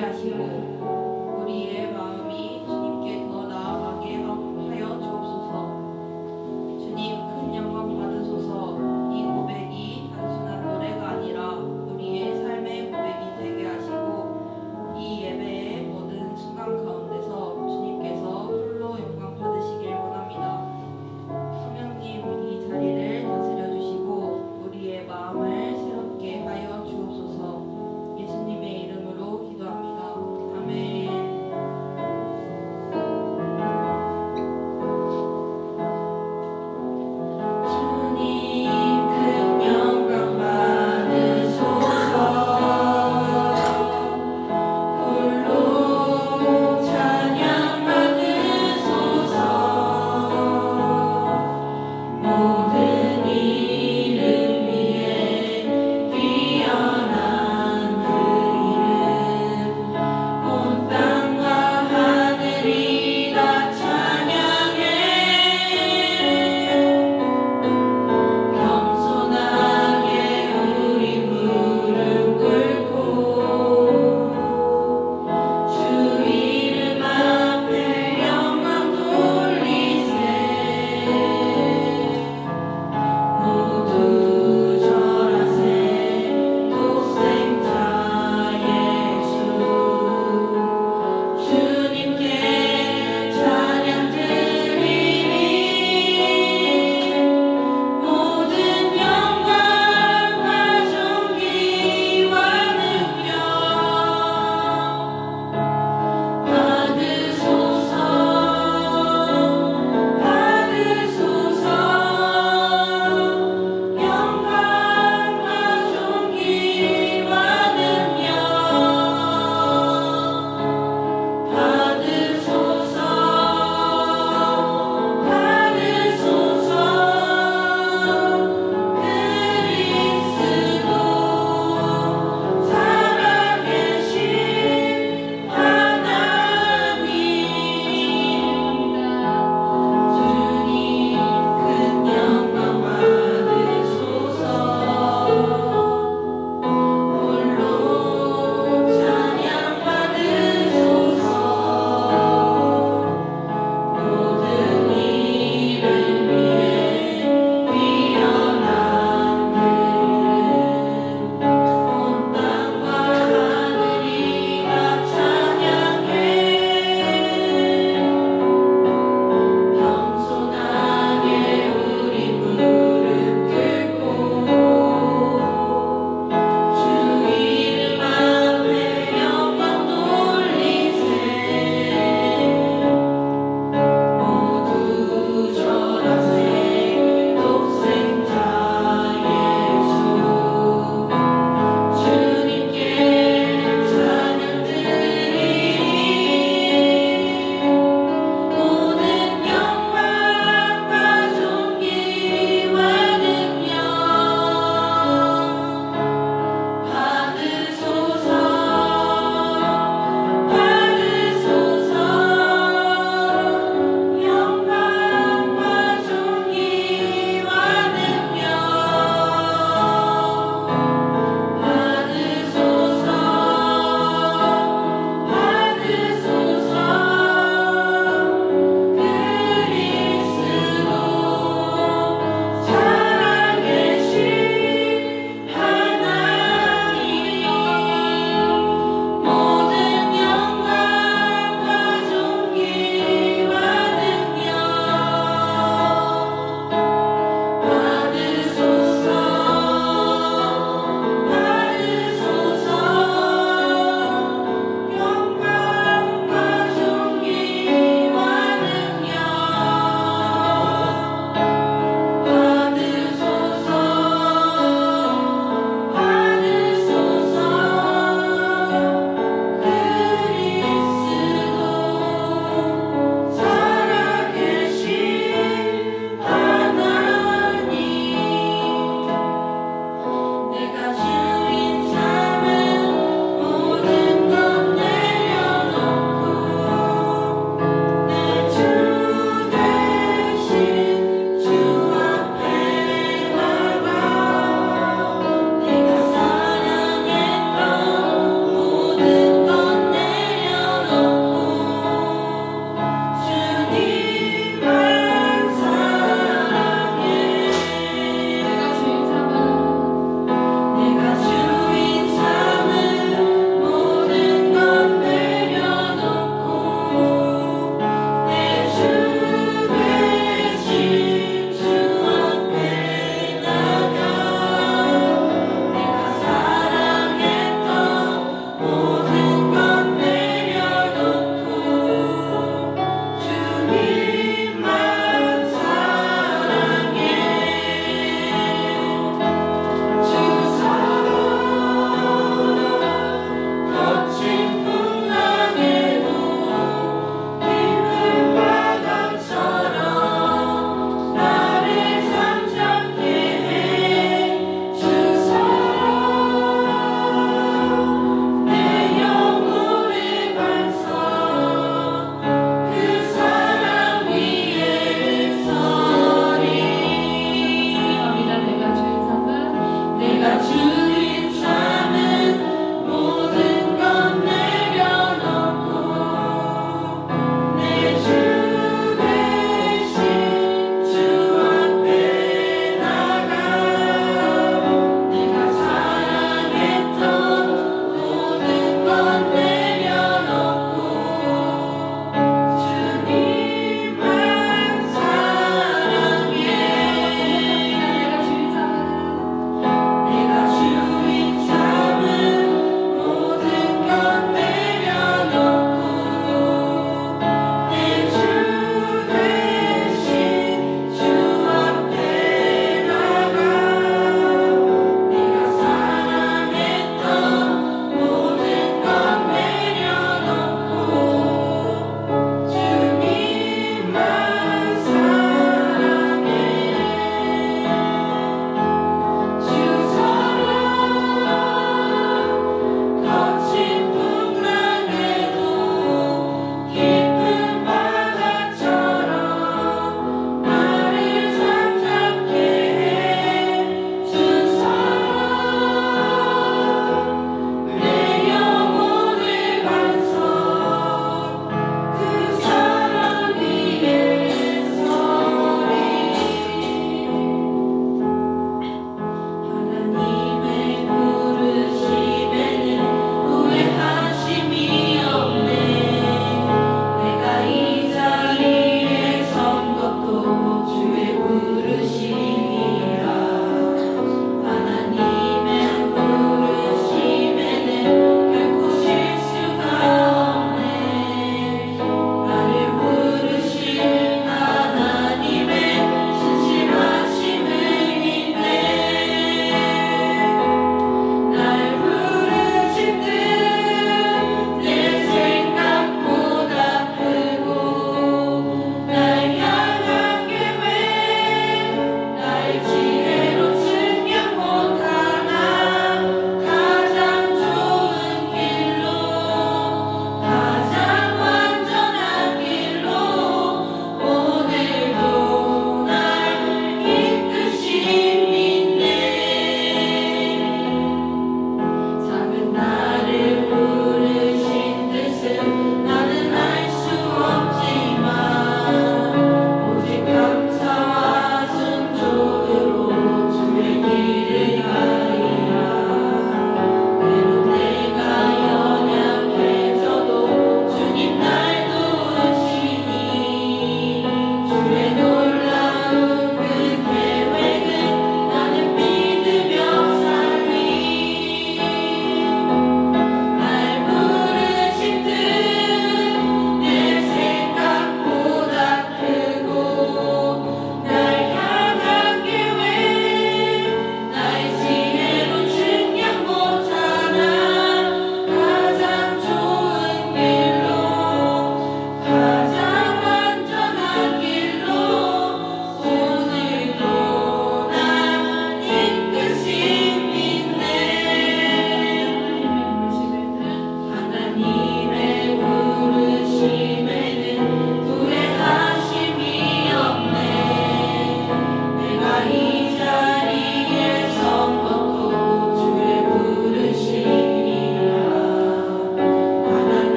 하시고 우리의 마음이 주님께 더 나아가게 하여 주옵소서. 주님 큰 영광 받으소서. 이 고백이 단순한 노래가 아니라 우리의 삶의 고백이 되게 하시고 이 예배의 모든 순간 가운데서 주님께서 홀로 영광 받으시길 원합니다. 성령님 이 자리를 다스려 주시고 우리의 마음을 새롭게 하여 주옵소서. 예수님의 이름으로 기도합니다. 아멘.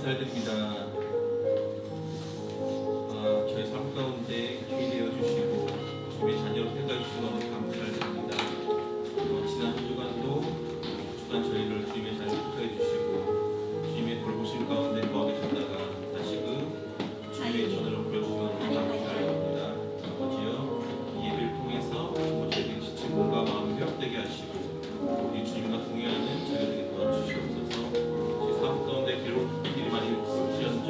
감사드립니다. 저희 삶 가운데 귀히 되어 주시고 주님의 자녀로 택하 주신 너무 감사드립니다. 지난 한 주간도 주간 저희를 주님의 자녀로 택해 주시고 주님의 돌보심 가운데 거하게 하셨다가 다시금 주님의 전으로 보여주시는 너무 감사드립니다. 아버지여, 이 예배를 통해서 저희에게 지친 몸과 마음을 회복되게 하시고 우리 주님과 동행하는 저희에게 도와주시옵소서. 삶 가운데 괴롭힐 일이 많이 있으셨는데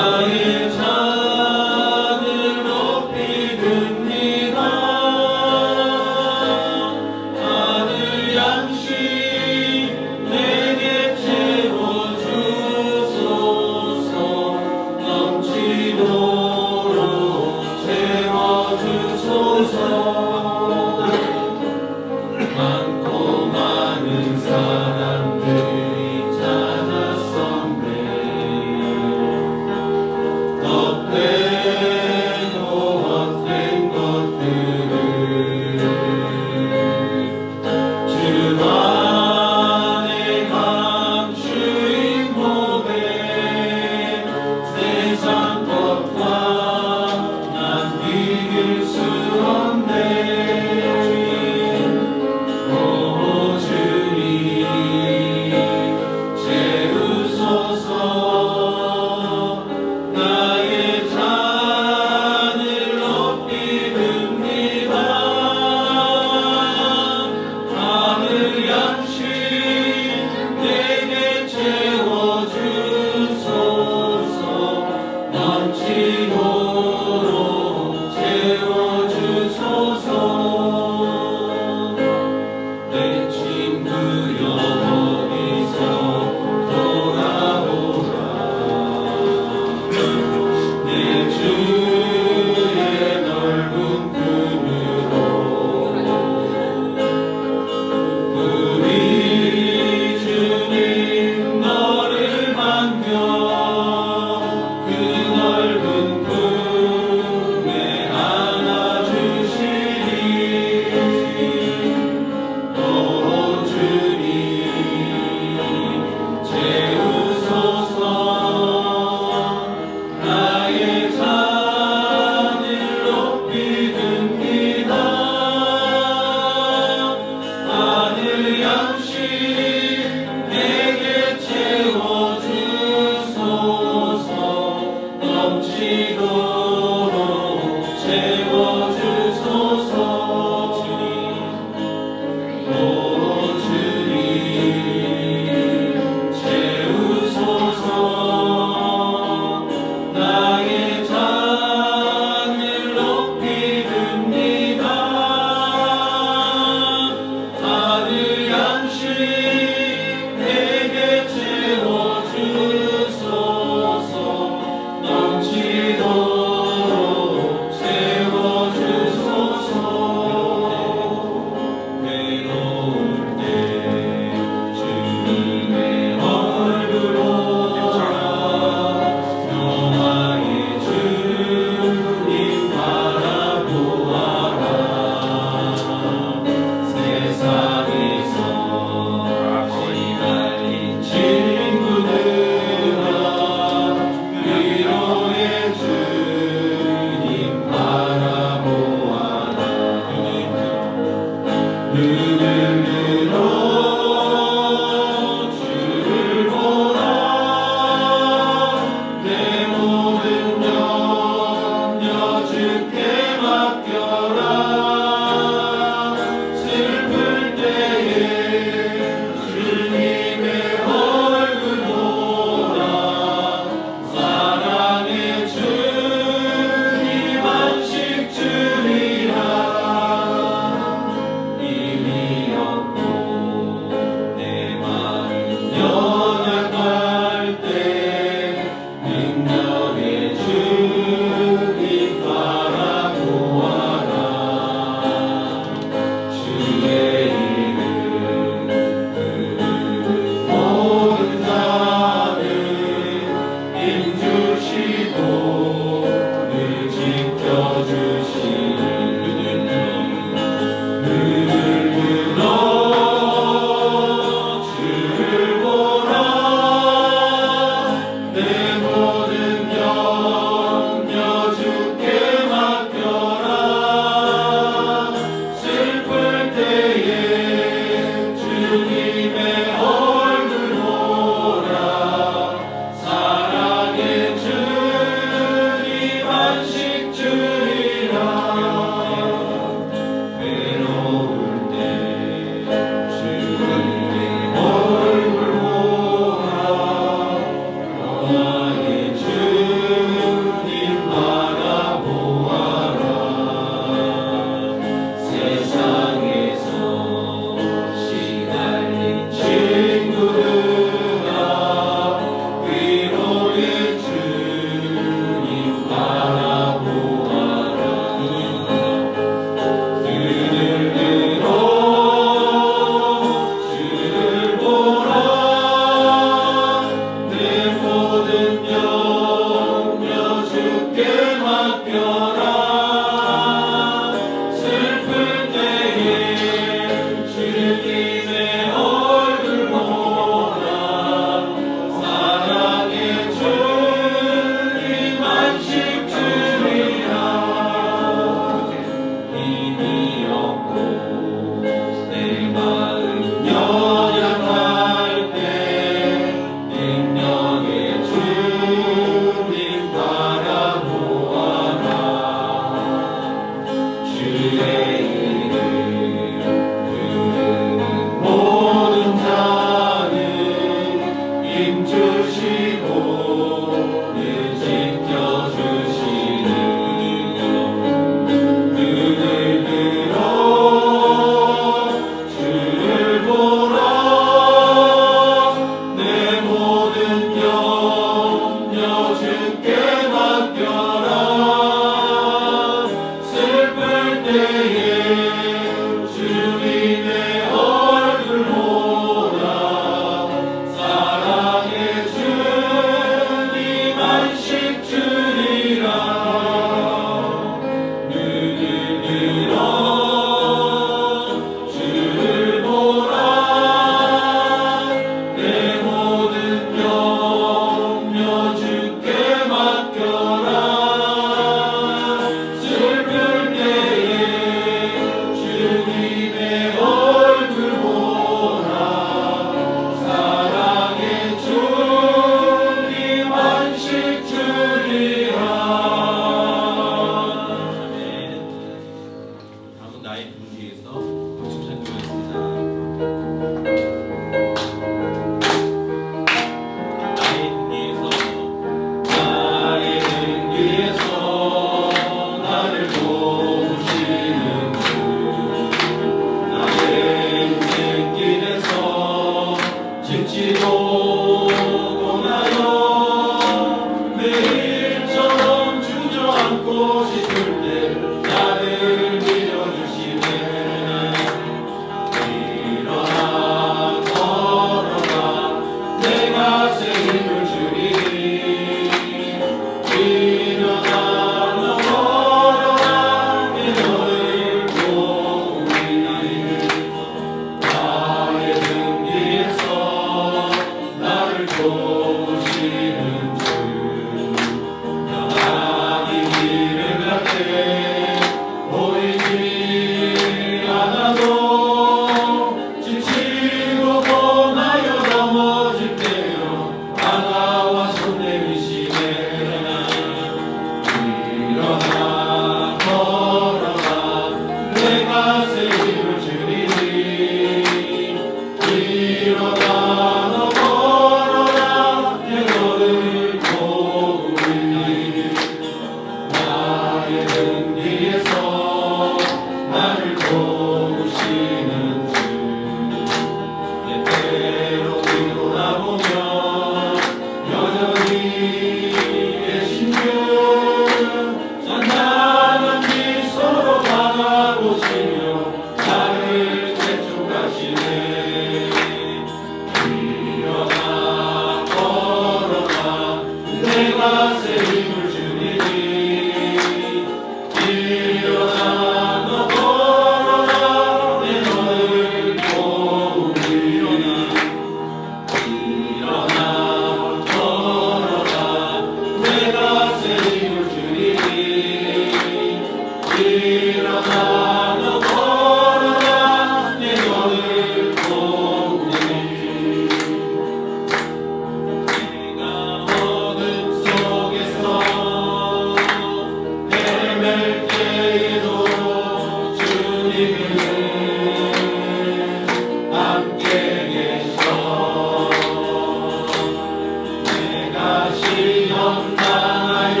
시험 당하여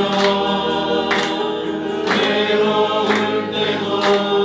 외로울 때도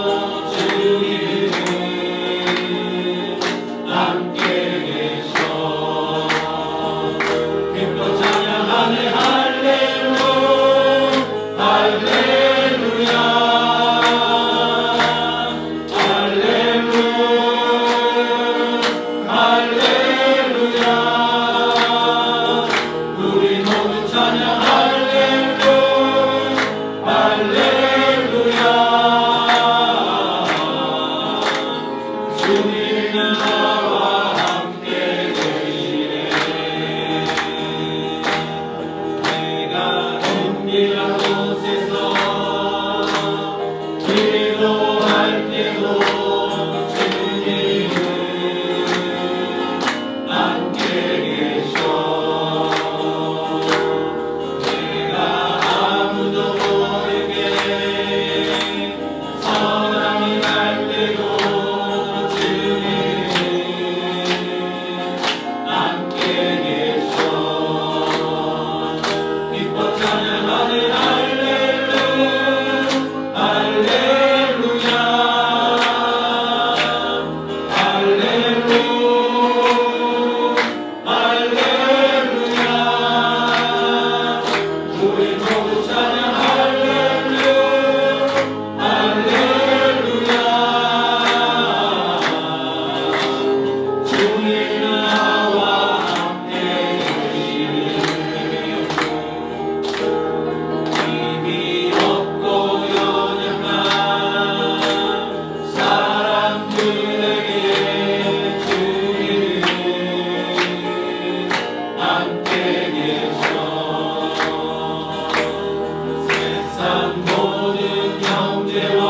모든 형제와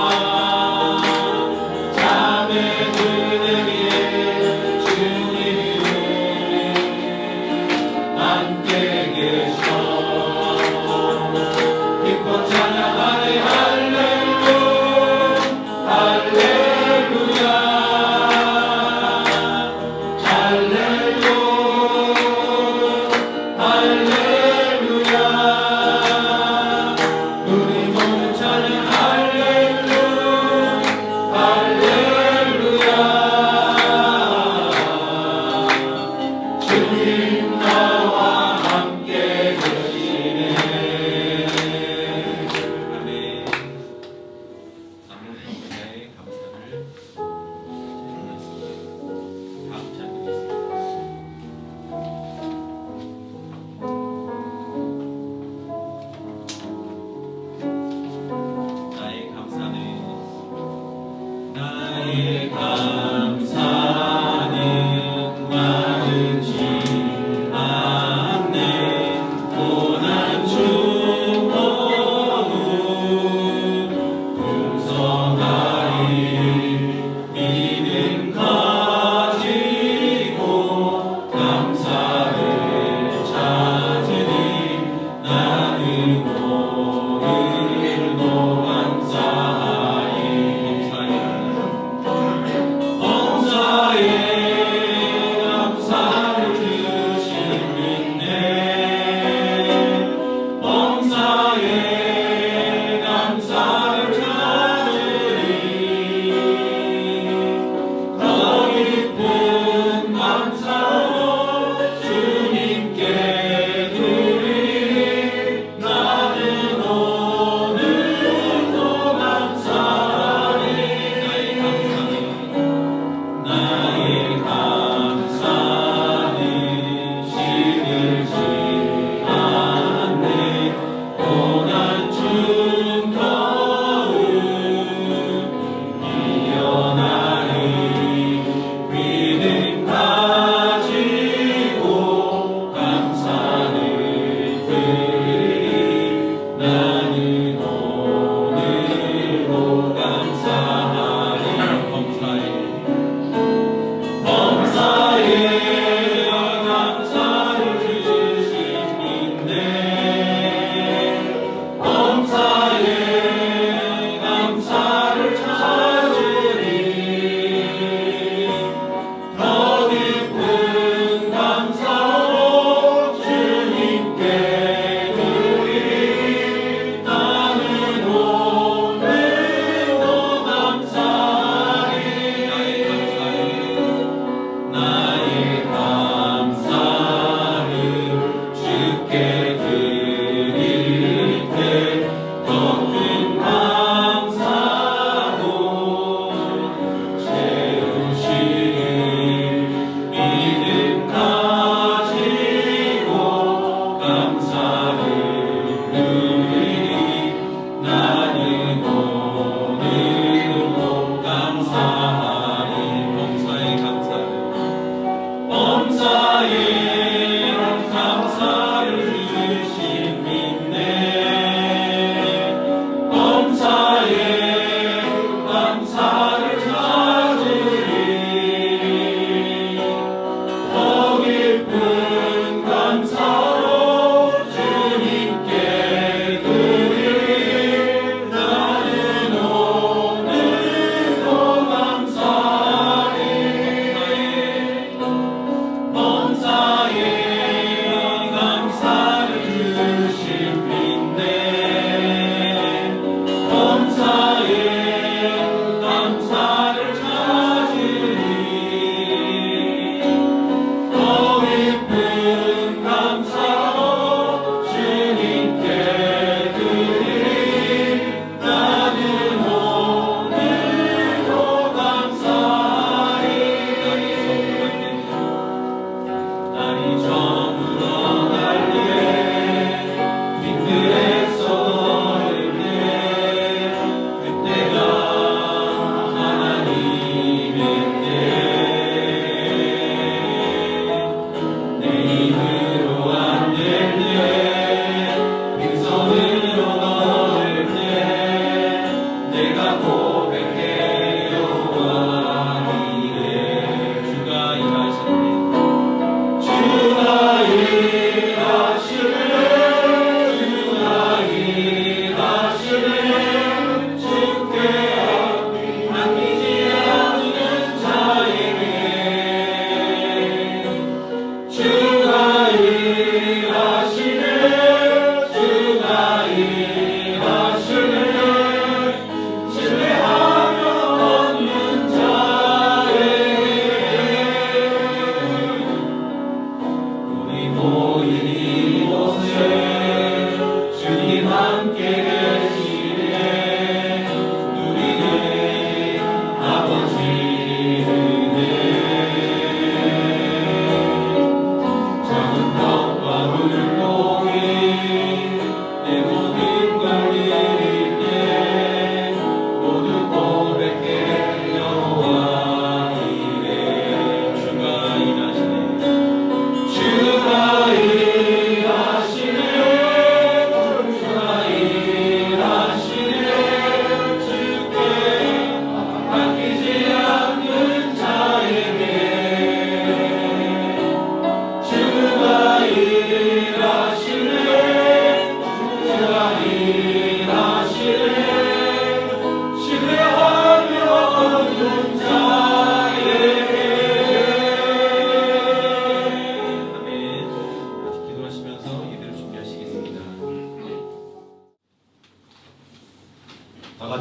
자매들에게 주님이 함께 계셔 기뻐 찬양하네 할렐루야 할렐루야 할렐루야 할렐루야 우리 모두 찬양 할렐루야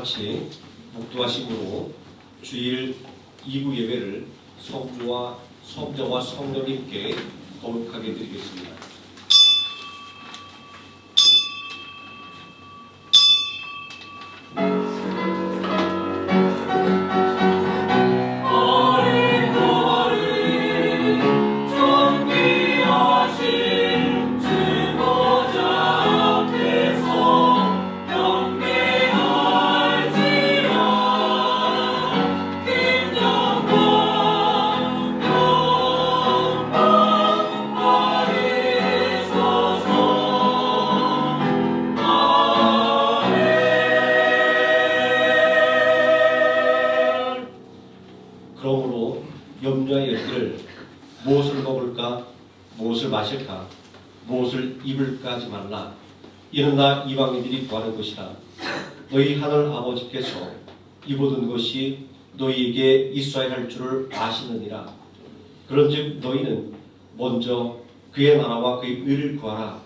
같이 묵도하심으로 주일 2부 예배를 성부와 성자와 성령님께 거룩하게 드리겠습니다. 그러므로 염려에 이르기를 무엇을 먹을까, 무엇을 마실까, 무엇을 입을까 하지 말라. 이는 나 이방인들이 구하는 것이라. 너희 하늘 아버지께서 이 모든 것이 너희에게 있어야 할 줄을 아시느니라. 그런즉 너희는 먼저 그의 나라와 그의 의를 구하라.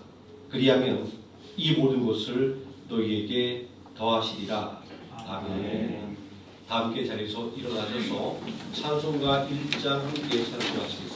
그리하면 이 모든 것을 너희에게 더하시리라. 아멘. 다 함께 자리에서 일어나셔서 찬송가 1장 함께 찬송하시겠습니다.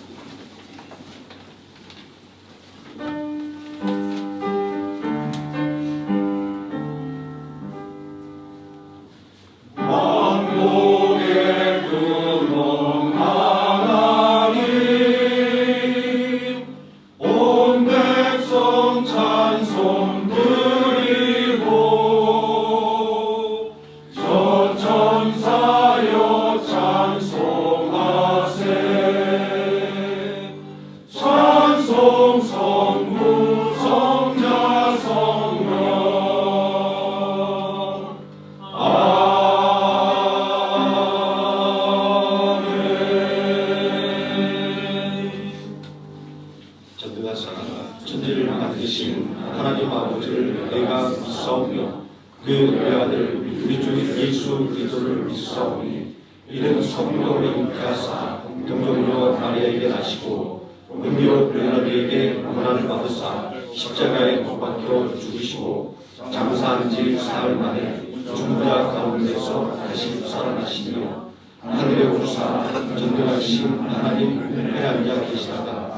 천지를 만드신 하나님 아버지를 내가 믿사오며 그 외아들 우리 주 예수 그리스도를 믿사오니 이는 성령으로 잉태하사 동정녀 마리아에게 나시고 은미로 베드로에게 고난을 받으사 십자가에 못 박혀 죽으시고 장사한 지 사흘 만에 죽은 자 가운데서 다시 살아나시며 하늘에 오르사 전능하신 하나님 우편에 앉아 계시다가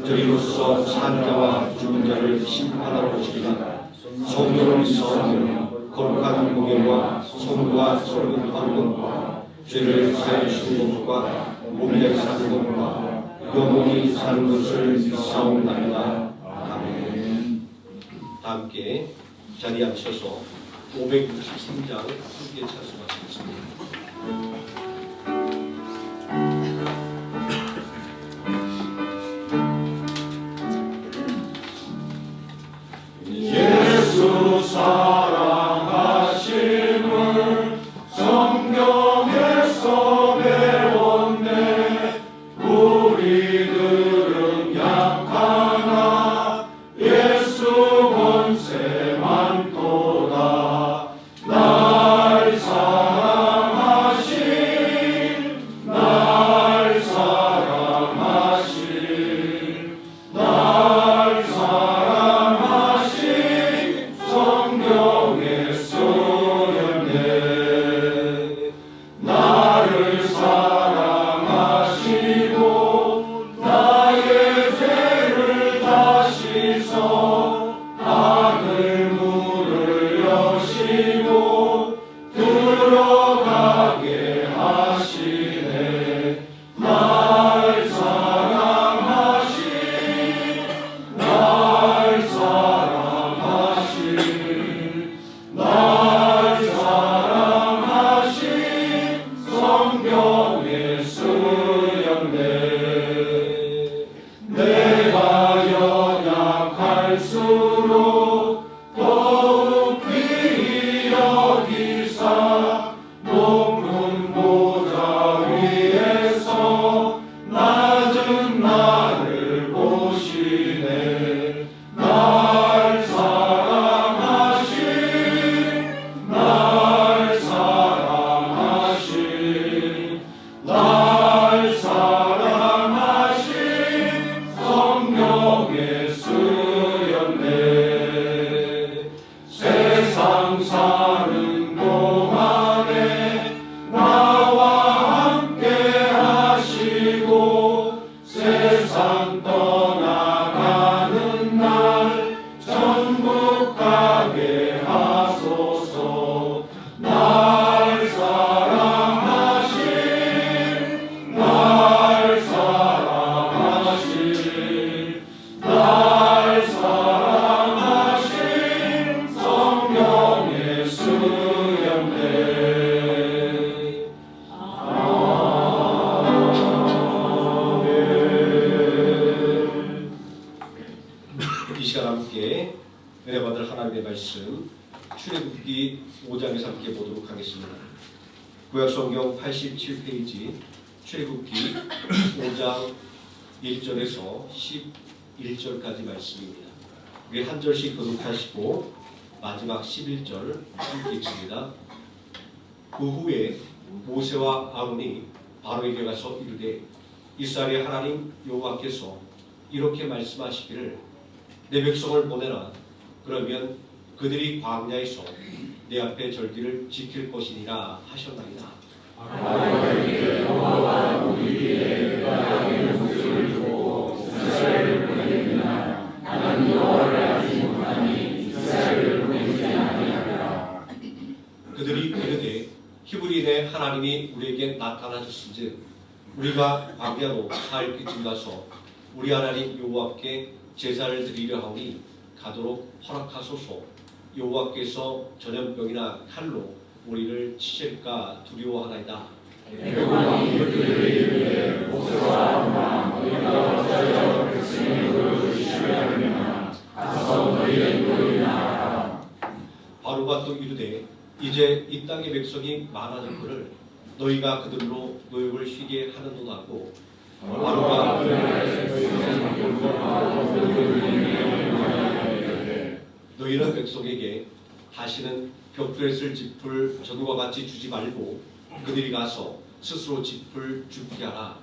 저희로서 산 자와 죽은 자를 심판하러 오시리라. 성령을 믿사오며 거룩한 공예와 성부와 서로 하는 것과 죄를 사해 주시는 것과 몸에 사는 것과 영원히 사는 것을 믿사옵나이다. 아멘. 함께 자리에 앉으셔서 563장 함께 찬송하시겠습니다. 예수 사랑하심을 입장에서 함께 보도록 하겠습니다. 구약성경 87페이지 출애굽기 5장 1절에서 11절까지 말씀입니다. 우리 한 절씩 교독하시고 마지막 11절 함께 읽습니다. 그 후에 모세와 아론이 바로에게 가서 이르되 이스라엘의 하나님 여호와께서 이렇게 말씀하시기를 내 백성을 보내라. 그러면 그들이 광야에서 내 앞에 절기를 지킬 것이니라 하셨나이다. 여호와가 우리에게 내가 목숨을 주고 이스라엘을 보내리라. 나는 여호와를 알지 못하니 이스라엘을 보내지 아니하리라. 그들이 이르되 히브리인의 하나님이 우리에게 나타나셨은즉 우리가 광야로 사흘쯤 가서 우리 하나님 여호와께 제사를 드리려 하오니 가도록 허락하소서. 여호와께서 전염병이나 칼로 우리를 치실까 두려워하나이다. 여호와께서 그들에게 이르되 모세와 아론아 너희가 어찌하여 백성의 노를 시험하느냐. 가서 너희의 노를 하라. 바로가 또 이르되 이제 이 땅의 백성이 많아졌거늘 너희가 그들로 노역을 쉬게 하는도다고. 바로가 너희는 백성에게 다시는 벽돌에 쓸 짚을 전과 같이 주지 말고 그들이 가서 스스로 짚을 줍게 하라.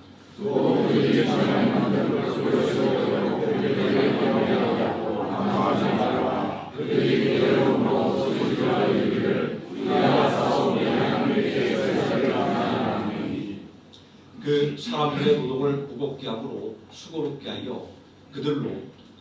그 사람들의 노동을 무겁게 함으로 수고롭게 하여 그들로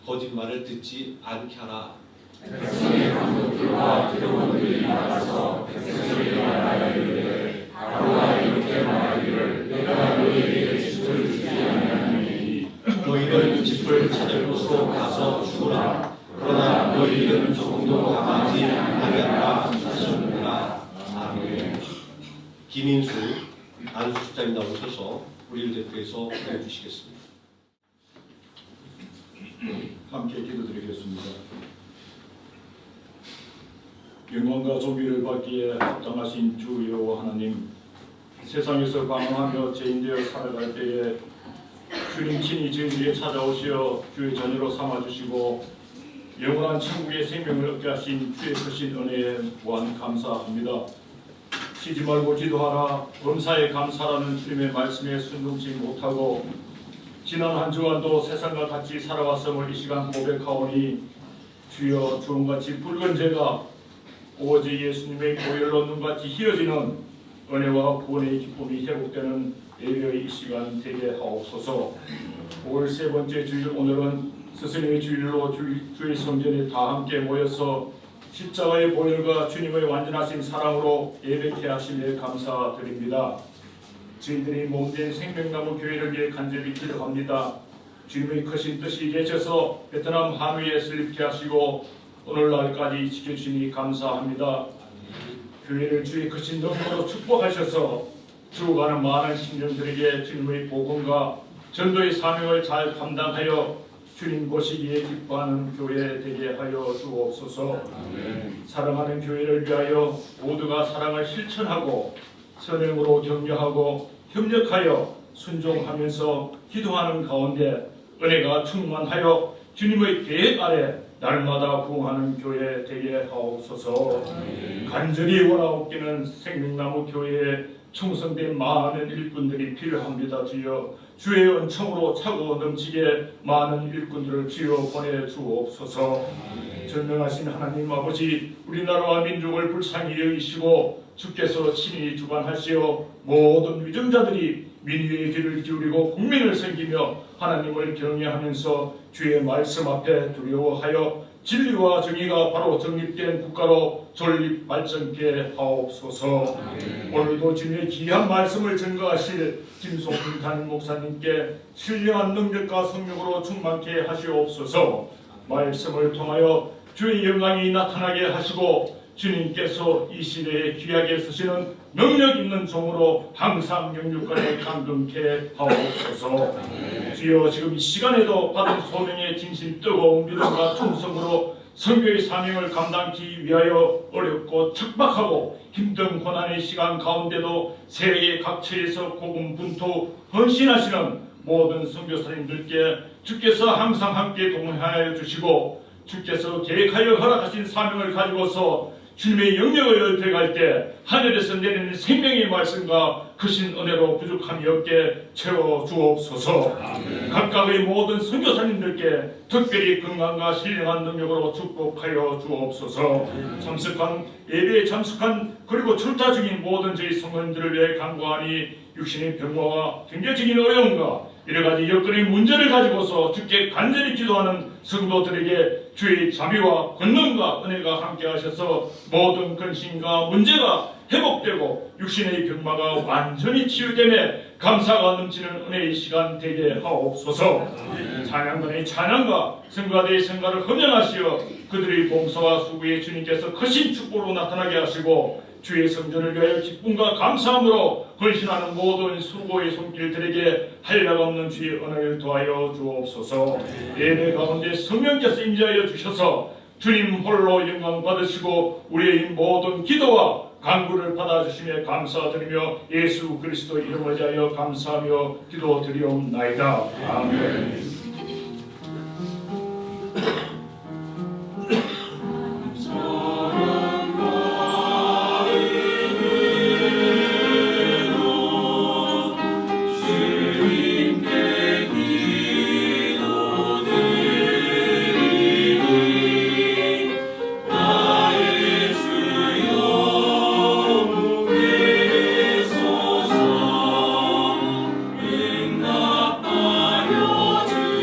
거짓말을 듣지 않게 하라. 백성의 감독들과 들어원들이 나가서 백성에게 말하여 이르되 바로가 이렇게 말하기를 내가 너희에게 짚을 주지 아니하니 너희는 짚을 찾을 곳으로 가서 죽으라. 그러나 너희는 조금도 가만히 아니하리라 하셨느니라. 아멘. 김인수 안수집사님 나오셔서 우리를 대표해서 해주시겠습니다. 함께 기도드리겠습니다. 영광과 존귀를 받기에 합당하신 주 여호와 하나님, 세상에서 방황하며 죄인되어 살아갈 때에 주님 친히 저희에게 찾아오시어 주의 자녀로 삼아주시고 영원한 천국의 생명을 얻게 하신 주의 크신 은혜에 무한 감사합니다. 쉬지 말고 기도하라 범사에 감사라는 주님의 말씀에 순종치 못하고 지난 한 주간도 세상과 같이 살아왔음을 이 시간 고백하오니 주여 주홍같이 붉은 죄가 오직 예수님의 보혈로 눈같이 희어지는 은혜와 구원의 기쁨이 회복되는 예배의 이 시간 되게 하옵소서. 5월 세 번째 주일 오늘은 스승의 주일로 주의 성전에 다 함께 모여서 십자가의 보혈과 주님의 완전하신 사랑으로 예배케 하심에 감사드립니다. 저희들이 몸된 생명나무 교회를 위해 간절히 기도합니다. 주님의 크신 뜻이 계셔서 베트남 하노이에 설립케 하시고 오늘날까지 지켜주시니 감사합니다. 교회를 주의 크신 능력으로 축복하셔서 죽어가는 많은 신령들에게 주님의 복음과 전도의 사명을 잘 감당하여 주님 보시기에 기뻐하는 교회 되게 하여 주옵소서. 사랑하는 교회를 위하여 모두가 사랑을 실천하고 선행으로 격려하고 협력하여 순종하면서 기도하는 가운데 은혜가 충만하여 주님의 계획 아래 날마다 부흥하는 교회 되게 하옵소서. 간절히 원하옵기는 생명나무 교회에 충성된 많은 일꾼들이 필요합니다. 주여 주의 은총으로 차고 넘치게 많은 일꾼들을 주여 보내주옵소서. 전능하신 하나님 아버지, 우리나라와 민족을 불쌍히 여기시고 주께서 친히 주관하시어 모든 위정자들이 민의의 귀를 기울이고 국민을 섬기며 하나님을 경외하면서 주의 말씀 앞에 두려워하여 진리와 정의가 바로 정립된 국가로 존립 발전케 하옵소서. 오늘도 주님의 귀한 말씀을 증거하실 김송민 담임 목사님께 신령한 능력과 성령으로 충만케 하시옵소서. 말씀을 통하여 주의 영광이 나타나게 하시고 주님께서 이 시대에 귀하게 쓰시는 능력 있는 종으로 항상 영육간에 감동케 하옵소서. 주여 지금 이 시간에도 받은 소명의 진심 뜨거운 믿음과 충성으로 선교의 사명을 감당하기 위하여 어렵고 척박하고 힘든 고난의 시간 가운데도 세계 각처에서 고군분투 헌신하시는 모든 선교사님들께 주께서 항상 함께 동행하여 주시고 주께서 계획하여 허락하신 사명을 가지고서 주님의 영역을 들어갈 때 하늘에서 내리는 생명의 말씀과 크신 은혜로 부족함이 없게 채워 주옵소서. 각각의 모든 선교사님들께 특별히 건강과 신령한 능력으로 축복하여 주옵소서. 참석한 예배에 참석한 그리고 출타 중인 모든 저희 성도님들을 위해 간구하니 육신의 병마와 경제적인 어려움과 여러가지 여건의 문제를 가지고서 주께 간절히 기도하는 성도들에게 주의 자비와 권능과 은혜가 함께 하셔서 모든 근심과 문제가 회복되고 육신의 병마가 완전히 치유되며 감사가 넘치는 은혜의 시간 되게 하옵소서. 찬양단의 찬양과 성가대의 성가를 헌정하시어 그들의 봉사와 수고에 주님께서 크신 축복으로 나타나게 하시고 주의 성전을 위하여 기쁨과 감사함으로 헌신하는 모든 수고의 손길들에게 한량없는 주의 은혜를 더하여 주옵소서. 예배 가운데 성령께서 임재하여 주셔서 주님 홀로 영광 받으시고 우리의 모든 기도와 간구를 받아주시며 감사드리며 예수 그리스도 이름을 위하여 감사하며 기도드리옵나이다. 아멘. 주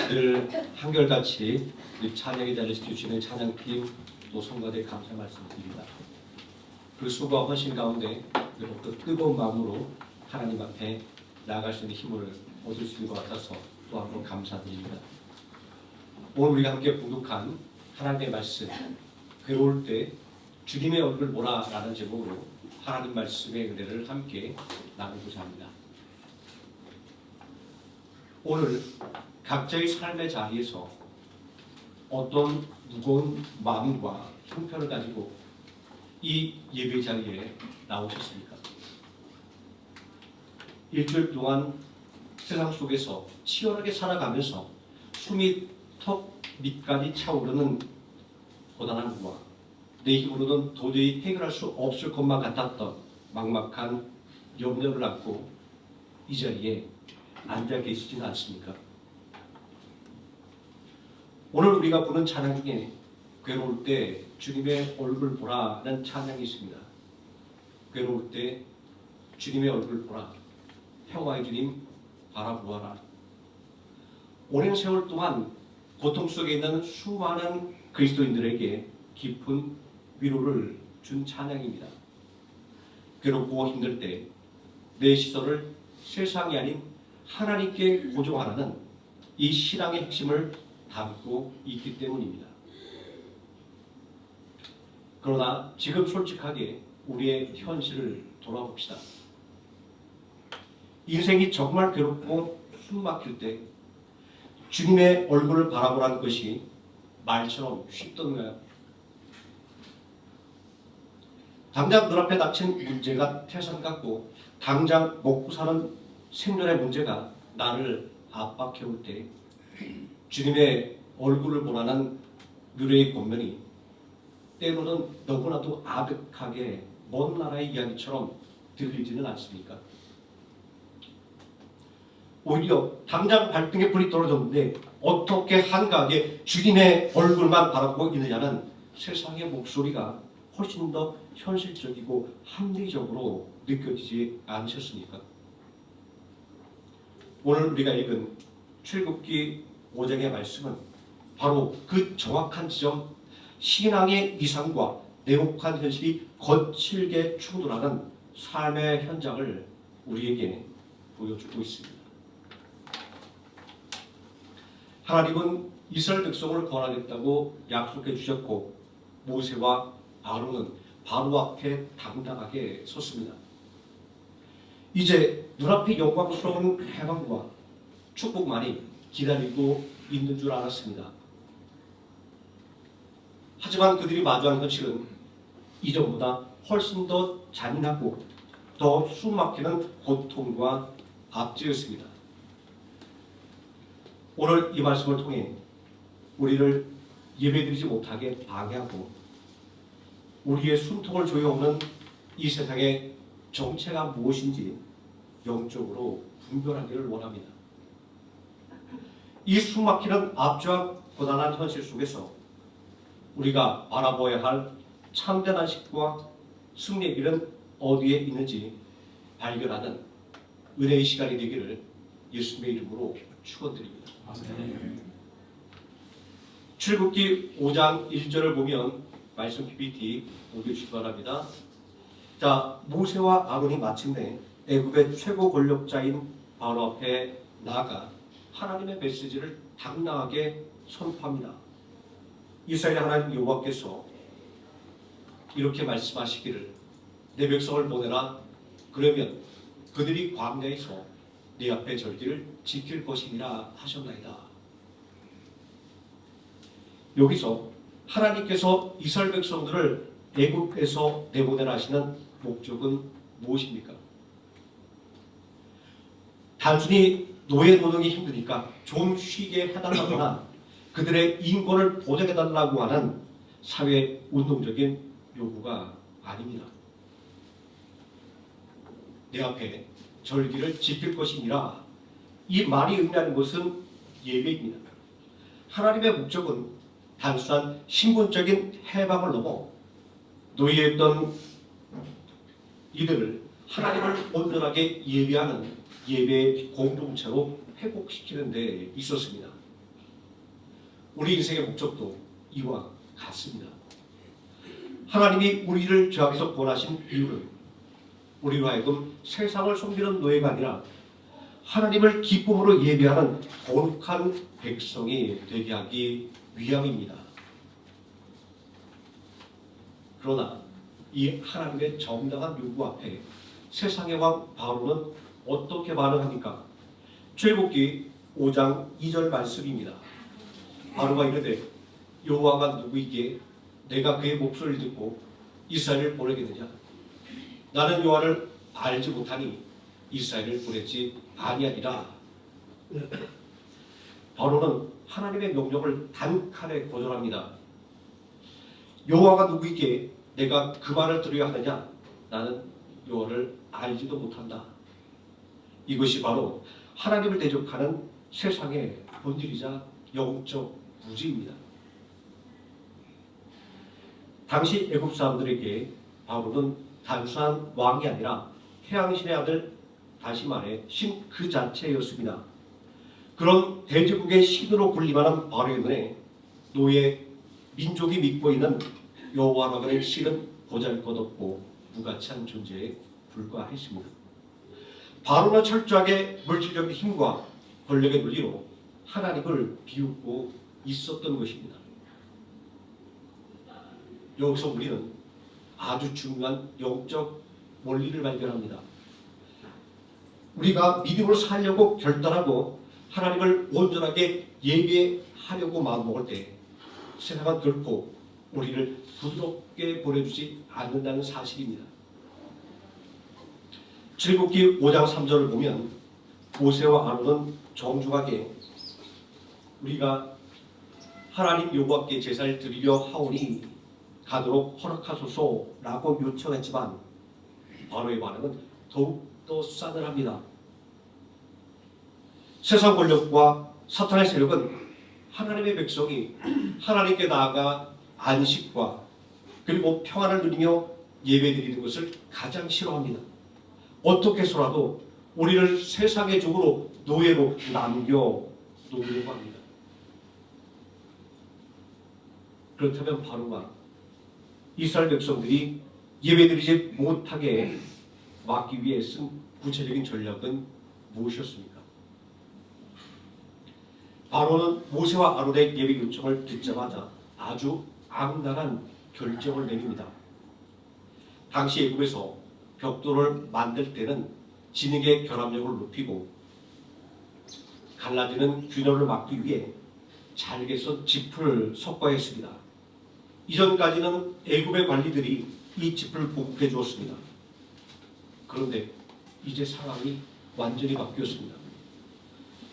늘 한결같이 우리 찬양의 자리를 지켜주시는 찬양팀 또 성가대 감사 말씀드립니다. 그 수고와 헌신 가운데 또 뜨거운 마음으로 하나님 앞에 나아갈 수 있는 힘을 얻을 수 있는 것 같아서 또 한 번 감사드립니다. 오늘 우리가 함께 봉독한 하나님의 말씀, 괴로울 때 주님의 얼굴 보라라는 제목으로 하나님 말씀의 은혜를 함께 나누고자 합니다. 오늘 각자의 삶의 자리에서 어떤 무거운 마음과 형편을 가지고 이 예배 자리에 나오셨습니까? 일주일 동안 세상 속에서 치열하게 살아가면서 숨이 턱 밑까지 차오르는 고단한 것과 내 힘으로는 도저히 해결할 수 없을 것만 같았던 막막한 염려를 안고 이 자리에 앉아 계시지는 않습니까? 오늘 우리가 부른 찬양 중에 괴로울 때 주님의 얼굴 보라는 찬양이 있습니다. 괴로울 때 주님의 얼굴 보라, 평화의 주님 바라보아라. 오랜 세월 동안 고통 속에 있는 수많은 그리스도인들에게 깊은 위로를 준 찬양입니다. 괴롭고 힘들 때 내 시선을 세상이 아닌 하나님께 고정하라는 이 신앙의 핵심을 담고 있기 때문입니다. 그러나 지금 솔직하게 우리의 현실을 돌아봅시다. 인생이 정말 괴롭고 숨 막힐 때 주님의 얼굴을 바라보라는 것이 말처럼 쉽던가요? 당장 눈앞에 닥친 문제가 태산 같고 당장 먹고 사는 생존의 문제가 나를 압박해올 때 주님의 얼굴을 보라는 누레의 권면이 때로는 너무나도 아득하게 먼 나라의 이야기처럼 들리지는 않습니까? 오히려 당장 발등에 불이 떨어졌는데 어떻게 한가하게 주님의 얼굴만 바라보고 있느냐는 세상의 목소리가 훨씬 더 현실적이고 합리적으로 느껴지지 않으셨습니까? 오늘 우리가 읽은 출애굽기 5장의 말씀은 바로 그 정확한 지점, 신앙의 이상과 냉혹한 현실이 거칠게 충돌하는 삶의 현장을 우리에게 보여주고 있습니다. 하나님은 이스라엘 백성을 구원하겠다고 약속해 주셨고 모세와 아론은 바로 앞에 당당하게 섰습니다. 이제 눈앞에 영광스러운 해방과 축복만이 기다리고 있는 줄 알았습니다. 하지만 그들이 마주한 현실은 이전보다 훨씬 더 잔인하고 더 숨막히는 고통과 압제였습니다. 오늘 이 말씀을 통해 우리를 예배드리지 못하게 방해하고 우리의 숨통을 조여오는 이 세상의 정체가 무엇인지 영적으로 분별하기를 원합니다. 이 숨막히는 압제와 고단한 현실 속에서 우리가 바라보아야 할 참된 안식과 승리의 길은 어디에 있는지 발견하는 은혜의 시간이 되기를 예수님의 이름으로 축원드립니다. 출애굽기 5장 1절을 보면 말씀 PPT 옮겨주시기 바랍니다. 자, 모세와 아론이 마침내 애굽의 최고 권력자인 바로 앞에 나아가 하나님의 메시지를 당당하게 선포합니다. 이스라엘 하나님 여호와께서 이렇게 말씀하시기를 내 백성을 보내라. 그러면 그들이 광야에서 네 앞에 절기를 지킬 것이니라 하셨나이다. 여기서 하나님께서 이스라엘 백성들을 애굽에서 내보내라 하시는 목적은 무엇입니까? 단순히 노예 노동이 힘드니까 좀 쉬게 해달라거나 그들의 인권을 보장해달라고 하는 사회 운동적인 요구가 아닙니다. 내 앞에 절기를 지킬 것이니라. 이 말이 의미하는 것은 예배입니다. 하나님의 목적은 단순한 신분적인 해방을 넘어 노예였던 이들을 하나님을 온전하게 예배하는 예배의 공동체로 회복시키는 데 있었습니다. 우리 인생의 목적도 이와 같습니다. 하나님이 우리를 죄악에서 구원하신 이유는 우리로 하여금 세상을 섬기는 노예가 아니라 하나님을 기쁨으로 예배하는 거룩한 백성이 되게 하기 위함입니다. 그러나 이 하나님의 정당한 요구 앞에 세상의 왕 바로는 어떻게 반응합니까? 출애굽기 5장 2절 말씀입니다. 바로가 이르되 여호와가 누구이기에 내가 그의 목소리를 듣고 이스라엘을 보내겠느냐? 나는 여호와를 알지 못하니 이스라엘을 보내지 아니하리라. 바로는 하나님의 명령을 단칼에 거절합니다. 여호와가 누구이기에 내가 그 말을 들어야 하느냐? 나는 여호와를 알지도 못한다. 이것이 바로 하나님을 대적하는 세상의 본질이자 영적 무지입니다. 당시 애굽 사람들에게 바로는 단순한 왕이 아니라 태양신의 아들, 다시 말해 신 그 자체였습니다. 그런 대제국의 신으로 군림하는 바로의 눈에 노예 민족이 믿고 있는 여호와라고 하는 신은 보잘것없고 무가치한 존재에 불과했습니다. 바로는 철저하게 물질적인 힘과 권력의 논리로 하나님을 비웃고 있었던 것입니다. 여기서 우리는 아주 중요한 영적 원리를 발견합니다. 우리가 믿음으로 살려고 결단하고 하나님을 온전하게 예배하려고 마음먹을 때 세상은 결코 우리를 부드럽게 보내주지 않는다는 사실입니다. 출애굽기 5장 3절을 보면 모세와 아론은 정중하게 우리가 하나님 여호와께 제사를 드리려 하오니 가도록 허락하소서라고 요청했지만 바로의 반응은 더욱더 싸늘합니다. 세상 권력과 사탄의 세력은 하나님의 백성이 하나님께 나아가 안식과 그리고 평안을 누리며 예배드리는 것을 가장 싫어합니다. 어떻게 해서라도 우리를 세상의 종으로 노예로 남겨놓으려고 합니다. 그렇다면 바로가 이스라엘 백성들이 예배드리지 못하게 막기 위해 쓴 구체적인 전략은 무엇이었습니까? 바로는 모세와 아론의 예배 요청을 듣자마자 아주 악랄한 결정을 내립니다. 당시 애굽에서 벽돌을 만들 때는 진흙의 결합력을 높이고 갈라지는 균열을 막기 위해 잘게 썬 짚을 섞어야 했습니다. 이전까지는 애굽의 관리들이 이 짚을 보급해 주었습니다. 그런데 이제 상황이 완전히 바뀌었습니다.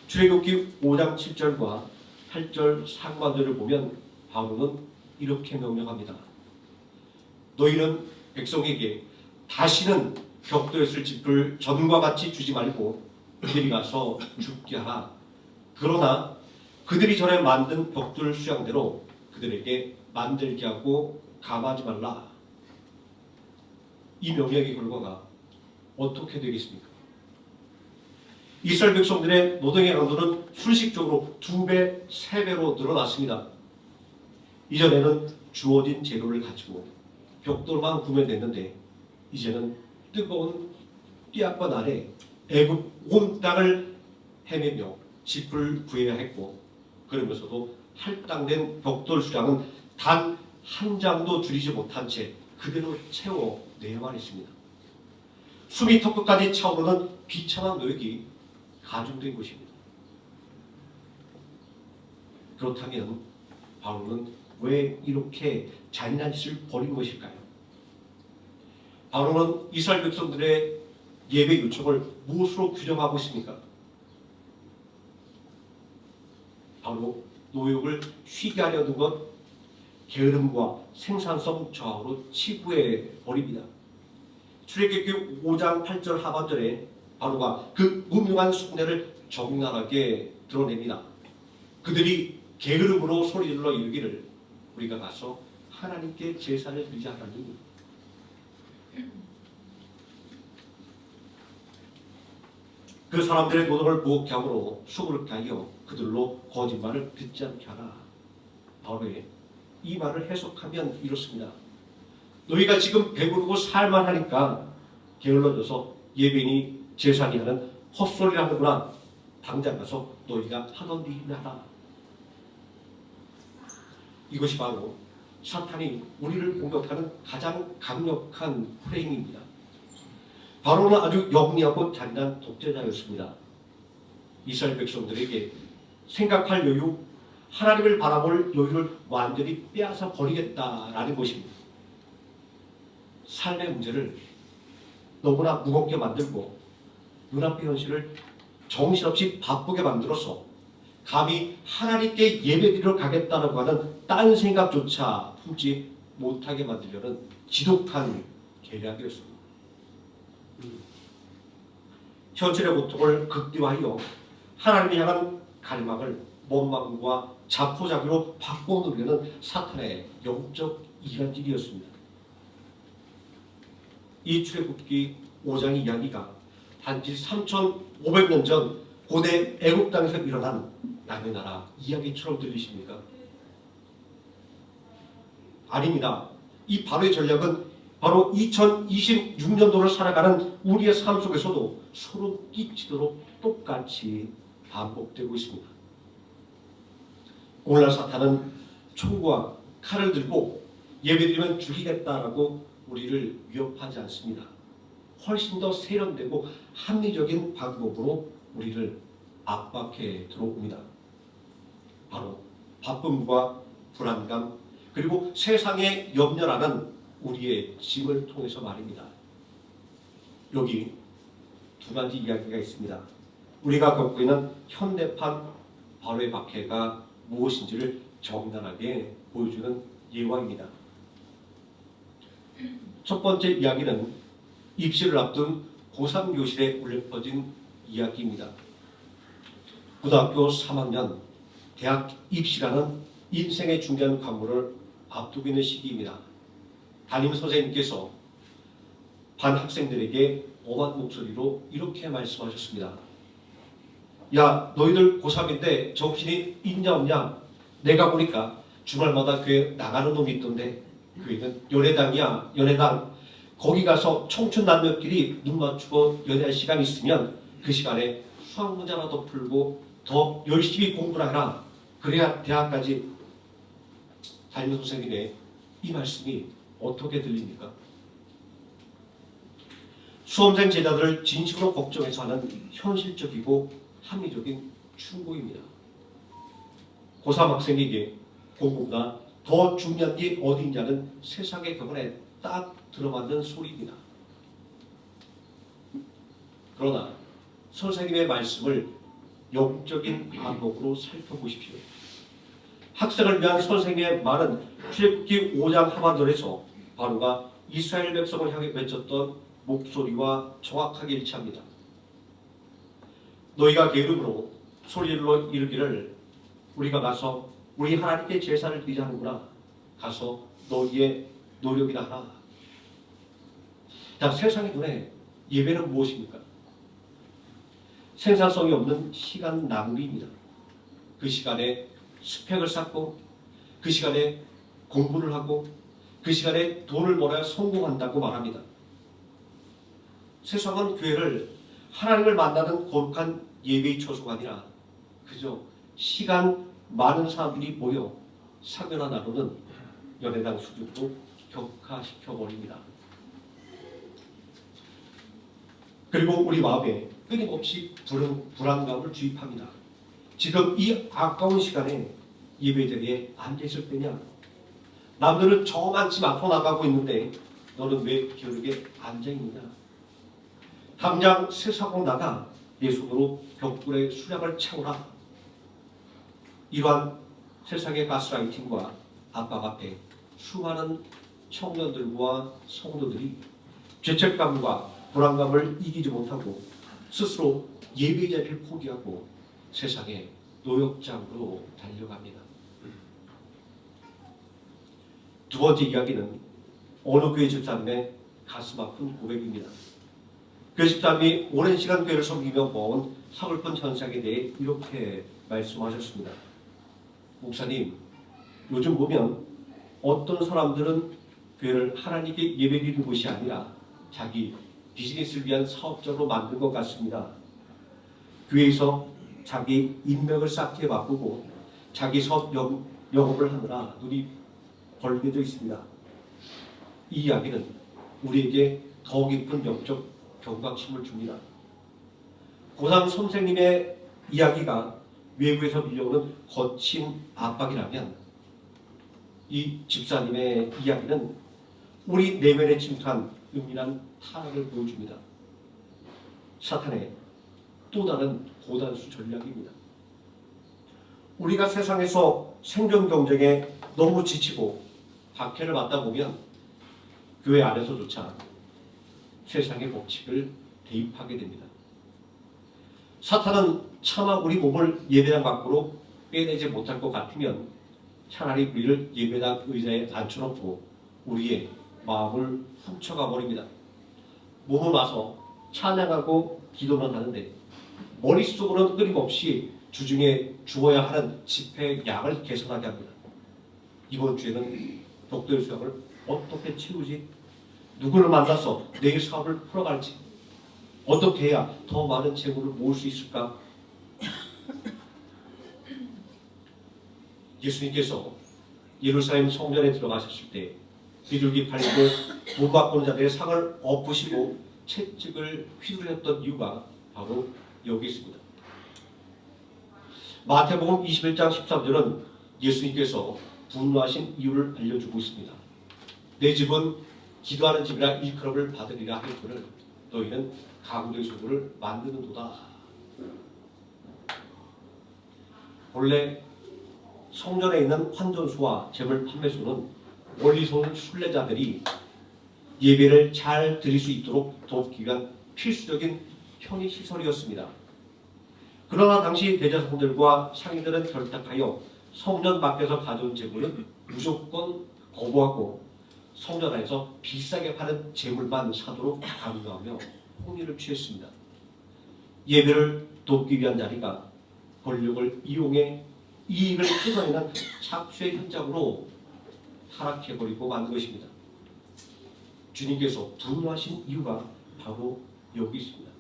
출애굽기 5장 7절과 8절 상반절을 보면 바로는 이렇게 명령합니다. 너희는 백성에게 다시는 벽돌에 쓸 짚을 전과 같이 주지 말고 그들이 가서 죽게 하라. 그러나 그들이 전에 만든 벽돌 수양대로 그들에게 만들게 하고 감하지 말라. 이 명령의 결과가 어떻게 되겠습니까? 이스라엘 백성들의 노동의 강도는 순식적으로 2배, 3배로 늘어났습니다. 이전에는 주어진 재료를 가지고 벽돌만 구매됐는데 이제는 뜨거운 띠약과 아래 애굽 온 땅을 헤매며 짚을 구해야 했고 그러면서도 할당된 벽돌 수량은 단 한 장도 줄이지 못한 채 그대로 채워내야만 했습니다. 숨이 턱끝까지 차오르는 비참한 노역이 가중된 것입니다. 그렇다면 바로는 왜 이렇게 잔인한 짓을 벌인 것일까요? 바로는 이스라엘 백성들의 예배 요청을 무엇으로 규정하고 있습니까? 바로 노역을 쉬게 하려는 것, 게으름과 생산성 저하로 치부해 버립니다. 출애굽기 5장 8절 하반절에 바로가 그 무명한 속내를 적나라하게 드러냅니다. 그들이 게으름으로 소리질러 이르기를 우리가 가서 하나님께 제사를 드리자 하라니. 그 사람들의 노동을 부엌게 함으로 수고롭게 하여 그들로 거짓말을 듣지 않게 하라. 바로의 이 말을 해석하면 이렇습니다. 너희가 지금 배부르고 살만하니까 게을러져서 예배인이 제사니 하는 헛소리를 하는구나. 당장 가서 너희가 하던 일이나 하라. 이것이 바로 사탄이 우리를 공격하는 가장 강력한 프레임입니다. 바로는 아주 영리하고 잔인한 독재자였습니다. 이스라엘 백성들에게 생각할 여유, 하나님을 바라볼 여유를 완전히 빼앗아 버리겠다라는 것입니다. 삶의 문제를 너무나 무겁게 만들고 눈앞의 현실을 정신없이 바쁘게 만들어서 감히 하나님께 예배드리러 가겠다라고 하는 딴 생각조차 품지 못하게 만들려는 지독한 계략이었습니다. 현실의 고통을 극대화하여 하나님을 향한 갈망을 원망과 자포자기로 바꿔놓으려는 사탄의 영적 이간질이었습니다. 이 출애굽기 5장의 이야기가 단지 3,500년 전 고대 애굽 땅에서 일어난 남의 나라 이야기처럼 들리십니까? 아닙니다. 이 바로의 전략은 바로 2026년도를 살아가는 우리의 삶 속에서도 소름 끼치도록 똑같이 반복되고 있습니다. 오늘날 사탄은 총과 칼을 들고 예배드리면 죽이겠다라고 우리를 위협하지 않습니다. 훨씬 더 세련되고 합리적인 방법으로 우리를 압박해 들어옵니다. 바로 바쁨과 불안감 그리고 세상에 염려라는 우리의 짐을 통해서 말입니다. 여기 두 가지 이야기가 있습니다. 우리가 겪고 있는 현대판 바로의 박해가 무엇인지를 정당하게 보여주는 예화입니다. 첫 번째 이야기는 입시를 앞둔 고3 교실에 울려 퍼진 이야기입니다. 고등학교 3학년 대학 입시라는 인생의 중요한 관문을 앞두고 있는 시기입니다. 담임 선생님께서 반 학생들에게 엄한 목소리로 이렇게 말씀하셨습니다. 야, 너희들 고3인데 정신이 있냐 없냐? 내가 보니까 주말마다 교회 나가는 놈이 있던데 교회는 연회당이야. 연회당. 거기 가서 청춘 남녀끼리 눈 맞추고 연애할 시간 있으면 그 시간에 수학 문제라도 풀고 더 열심히 공부를 해라. 그래야 대학까지. 담임 선생님의 이 말씀이 어떻게 들립니까? 수험생 제자들을 진심으로 걱정해서 하는 현실적이고 합리적인 충고입니다. 고3 학생에게 공부보다 더 중요한 게 어디 있냐는 세상의 격언에 딱 들어맞는 소리입니다. 그러나 선생님의 말씀을 영적인 방법으로 살펴보십시오. 학생을 위한 선생님의 말은 출애굽기 5장 하반절에서 바로가 이스라엘 백성을 향해 외쳤던 목소리와 정확하게 일치합니다. 너희가 게으름으로 소리로 이르기를 우리가 가서 우리 하나님께 제사를 드리자 하는구나. 가서 너희의 노력이나 하라. 자, 세상의 눈에 예배는 무엇입니까? 생산성이 없는 시간 낭비입니다. 그 시간에 스펙을 쌓고 그 시간에 공부를 하고 그 시간에 돈을 벌어야 성공한다고 말합니다. 세상은 교회를 하나님을 만나는 거룩한 예배의 처소가 아니라 그저 시간 많은 사람들이 모여 사교나 나누는 연회당 수준으로 격화시켜버립니다. 그리고 우리 마음에 끊임없이 불안감을 주입합니다. 지금 이 아까운 시간에 예배자리에 앉아있을 때냐? 남들은 저 많지 않고 나가고 있는데 너는 왜 게으르게 앉아있느냐? 당장 세상으로 나가 내 손으로 벽돌에 수량을 채우라. 이러한 세상의 가스라이팅과 압박 앞에 수많은 청년들과 성도들이 죄책감과 불안감을 이기지 못하고 스스로 예배 자리를 포기하고 세상의 노역장으로 달려갑니다. 두 번째 이야기는 어느 교회 집사님의 가슴 아픈 고백입니다. 그 집사님이 오랜 시간 교회를 섬기며 모은 서글픈 현상에 대해 이렇게 말씀하셨습니다. 목사님, 요즘 보면 어떤 사람들은 교회를 하나님께 예배드리는 곳이 아니라 자기 비즈니스를 위한 사업자로 만든 것 같습니다. 교회에서 자기 인맥을 싹게 바꾸고 자기 사업 영업을 하느라 눈이 벌게져 있습니다. 이 이야기는 우리에게 더 깊은 영적 경각심을 줍니다. 고상 선생님의 이야기가 외부에서 밀려오는 거친 압박이라면 이 집사님의 이야기는 우리 내면에 침투한 은밀한 타락을 보여줍니다. 사탄의 또 다른 고단수 전략입니다. 우리가 세상에서 생존 경쟁에 너무 지치고 박해를 받다 보면 교회 안에서조차 세상의 법칙을 대입하게 됩니다. 사탄은 차마 우리 몸을 예배당 밖으로 빼내지 못할 것 같으면 차라리 우리를 예배당 의자에 앉혀놓고 우리의 마음을 훔쳐가 버립니다. 몸은 와서 찬양하고 기도는 하는데 머릿속으로는 끊임없이 주중에 주어야 하는 집회 양을 개선하게 합니다. 이번 주에는 독도의 수양을 어떻게 채우지? 누구를 만나서 내 사업을 풀어갈지? 어떻게 해야 더 많은 재물을 모을 수 있을까? 예수님께서 예루살렘 성전에 들어가셨을 때 비둘기 팔고 문 바꾸는 자들의 상을 엎으시고 채찍을 휘두르셨던 이유가 바로 여기 있습니다. 마태복음 21장 13절은 예수님께서 분노하신 이유를 알려주고 있습니다. 내 집은 기도하는 집이라 일컬음을 받으리라 하였거늘 너희는 가구의 소굴을 만드는도다. 본래 성전에 있는 환전소와 재물 판매소는 멀리서 온 순례자들이 예배를 잘 드릴 수 있도록 돕기 위한 필수적인 편의 시설이었습니다. 그러나 당시 대제사장들과 상인들은 결탁하여 성전 밖에서 가져온 재물은 무조건 거부하고 성전 안에서 비싸게 파는 재물만 사도록 강요하며 폭리를 취했습니다. 예배를 돕기 위한 자리가 권력을 이용해 이익을 뜯어내는 착취의 현장으로 타락해버리고 만 것입니다. 주님께서 분노하신 이유가 바로 여기 있습니다.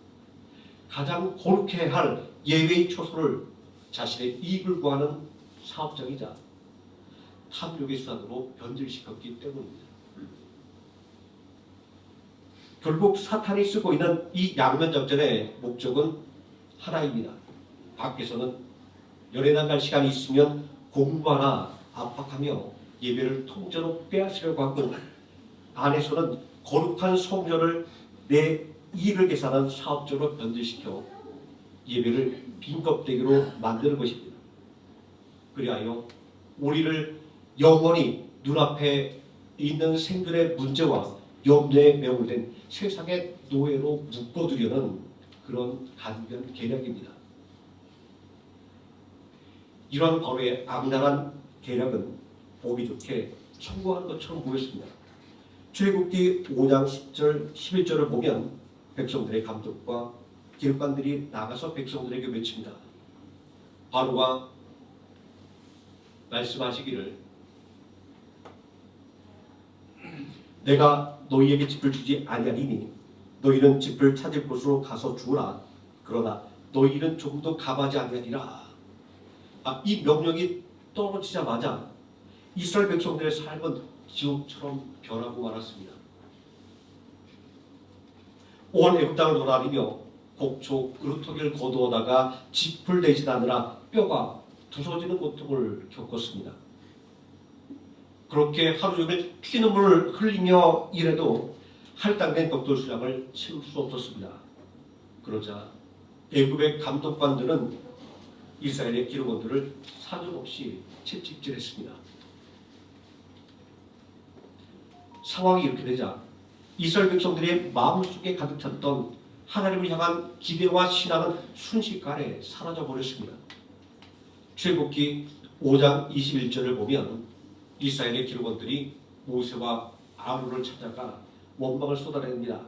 가장 거룩해야 할 예배의 초소를 자신의 이익을 구하는 사업장이자 탐욕의 수단으로 변질시켰기 때문입니다. 결국 사탄이 쓰고 있는 이 양면작전의 목적은 하나입니다. 밖에서는 연회당 갈 시간이 있으면 공부하나 압박하며 예배를 통째로 빼앗으려고 하고 안에서는 거룩한 성전을 내 이익을 계산한 사업적으로 변질시켜 예배를 빈 껍데기로 만드는 것입니다. 그리하여 우리를 영원히 눈앞에 있는 생존의 문제와 염려에 매몰된 세상의 노예로 묶어두려는 그런 간편 계략입니다. 이런 바로의 악랄한 계략은 보기 좋게 청구하는 것처럼 보였습니다. 출애굽기 5장 10절 11절을 보면 백성들의 감독과 기록관들이 나가서 백성들에게 외칩니다. 바로가 말씀하시기를 내가 너희에게 집을 주지 아니하리니 너희는 집을 찾을 곳으로 가서 주어라. 그러나 너희는 조금도 가봐지 아니하리라. 이 명령이 떨어지자마자 이스라엘 백성들의 삶은 지옥처럼 변하고 말았습니다. 온 애굽 땅을 돌아다니며 곡초 그루터기를 거두어다가 짚을 대신하느라 뼈가 부서지는 고통을 겪었습니다. 그렇게 하루 종일 피눈물을 흘리며 일해도 할당된 벽돌 수량을 채울 수 없었습니다. 그러자 애굽의 감독관들은 이스라엘의 기록원들을 사정없이 채찍질했습니다. 상황이 이렇게 되자 이스라엘 백성들의 마음속에 가득 찼던 하나님을 향한 기대와 신앙은 순식간에 사라져버렸습니다. 출애굽기 5장 21절을 보면 이스라엘의 기록원들이 모세와 아론을 찾아가 원망을 쏟아냅니다.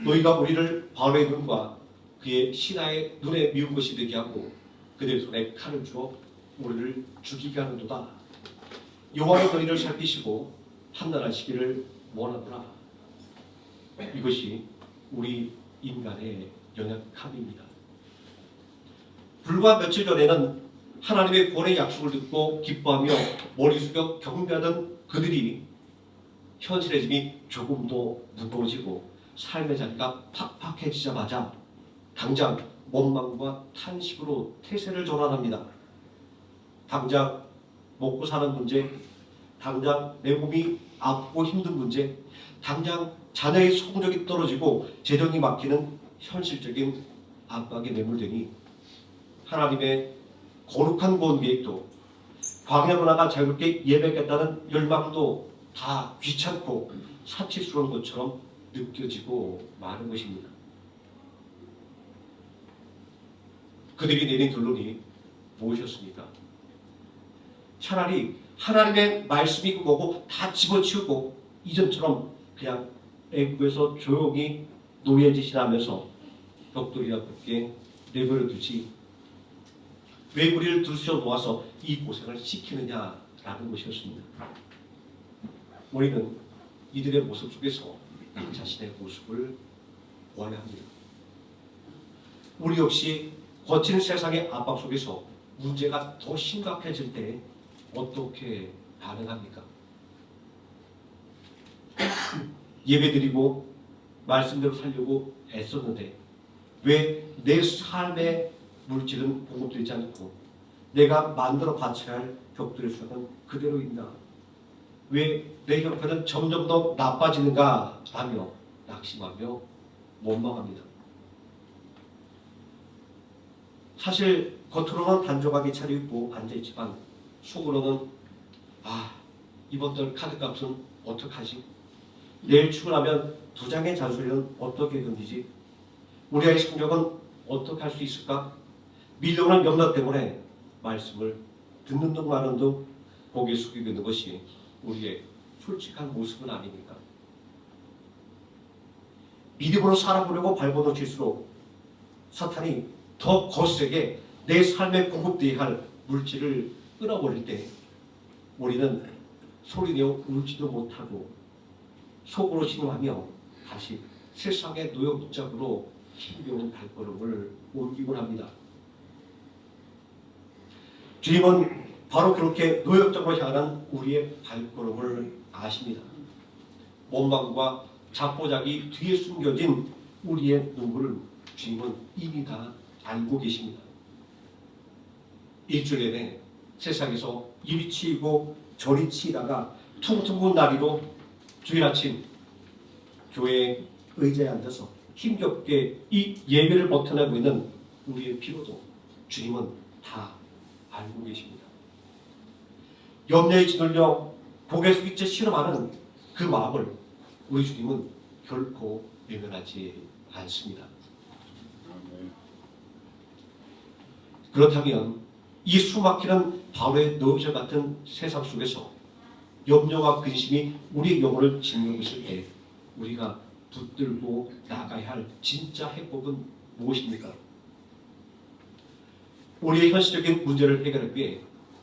너희가 우리를 바로의 눈과 그의 신하의 눈에 미운 것이 되게 하고 그들의 손에 칼을 주어 우리를 죽이게 하는도다. 여호와의 너희를 살피시고 판단하시기를 원하노라. 이것이 우리 인간의 연약함입니다. 불과 며칠 전에는 하나님의 구원의 약속을 듣고 기뻐하며 머리 숙여 경배하던 그들이 현실의 짐이 조금 더 무거워지고 삶의 자리가 팍팍해지자마자 당장 원망과 탄식으로 태세를 전환합니다. 당장 먹고 사는 문제, 당장 내 몸이 아프고 힘든 문제, 당장 자녀의 성적이 떨어지고 재정이 막히는 현실적인 압박에 매몰되니 하나님의 거룩한 구원 계획도 광야로 나가 자유롭게 예배하겠다는 열망도 다 귀찮고 사치스러운 것처럼 느껴지고 마는 것입니다. 그들이 내린 결론이 무엇이었습니까? 차라리 하나님의 말씀이 그거고 다 집어치우고 이전처럼 그냥 애국에서 조용히 노예짓이라면서 벽돌이나 붙게 내버려 두지 왜 우리를 들여 놓아서 이 고생을 시키느냐라는 것이었습니다. 우리는 이들의 모습 속에서 자신의 모습을 보아야 합니다. 우리 역시 거친 세상의 압박 속에서 문제가 더 심각해질 때 어떻게 반응합니까? 예배드리고 말씀대로 살려고 애썼는데 왜 내 삶의 물질은 공급되지 않고 내가 만들어 바쳐야 할 벽돌의 수는 그대로 있나? 왜 내 형편은 점점 더 나빠지는가 하며 낙심하며 원망합니다. 사실 겉으로는 단정하게 차려입고 앉아있지만 속으로는 이번 달 카드값은 어떡하지? 내일 출근하면 부장의 잔소리는 어떻게 견디지? 우리 아이 성적은 어떻게 할 수 있을까? 밀려오는 염려 때문에 말씀을 듣는 둥 마는 둥 고개 숙이고 있는 것이 우리의 솔직한 모습은 아닙니까? 믿음으로 살아보려고 발버둥칠수록 사탄이 더 거세게 내 삶에 공급되어야 할 물질을 끊어버릴 때 우리는 소리내어 울지도 못하고 속으로 신음하며 다시 세상의 노역장으로 힘겨운 발걸음을 옮기곤 합니다. 주님은 바로 그렇게 노역장으로 향하는 우리의 발걸음을 아십니다. 원망과 자포자기 뒤에 숨겨진 우리의 눈물을 주님은 이미 다 알고 계십니다. 일주일 내내 세상에서 이리 치이고 저리 치이다가 퉁퉁 분 다리로 주일 아침 교회 의자에 앉아서 힘겹게 이 예배를 버텨내고 있는 우리의 피로도 주님은 다 알고 계십니다. 염려에 짓눌려 고개 숙인 채 실험하는 그 마음을 우리 주님은 결코 외면하지 않습니다. 그렇다면 이 수막히는 바울의 노저 같은 세상 속에서 염려와 근심이 우리의 영혼을 짓누르고 있을 때 우리가 붙들고 나가야 할 진짜 해법은 무엇입니까? 우리의 현실적인 문제를 해결하기 위해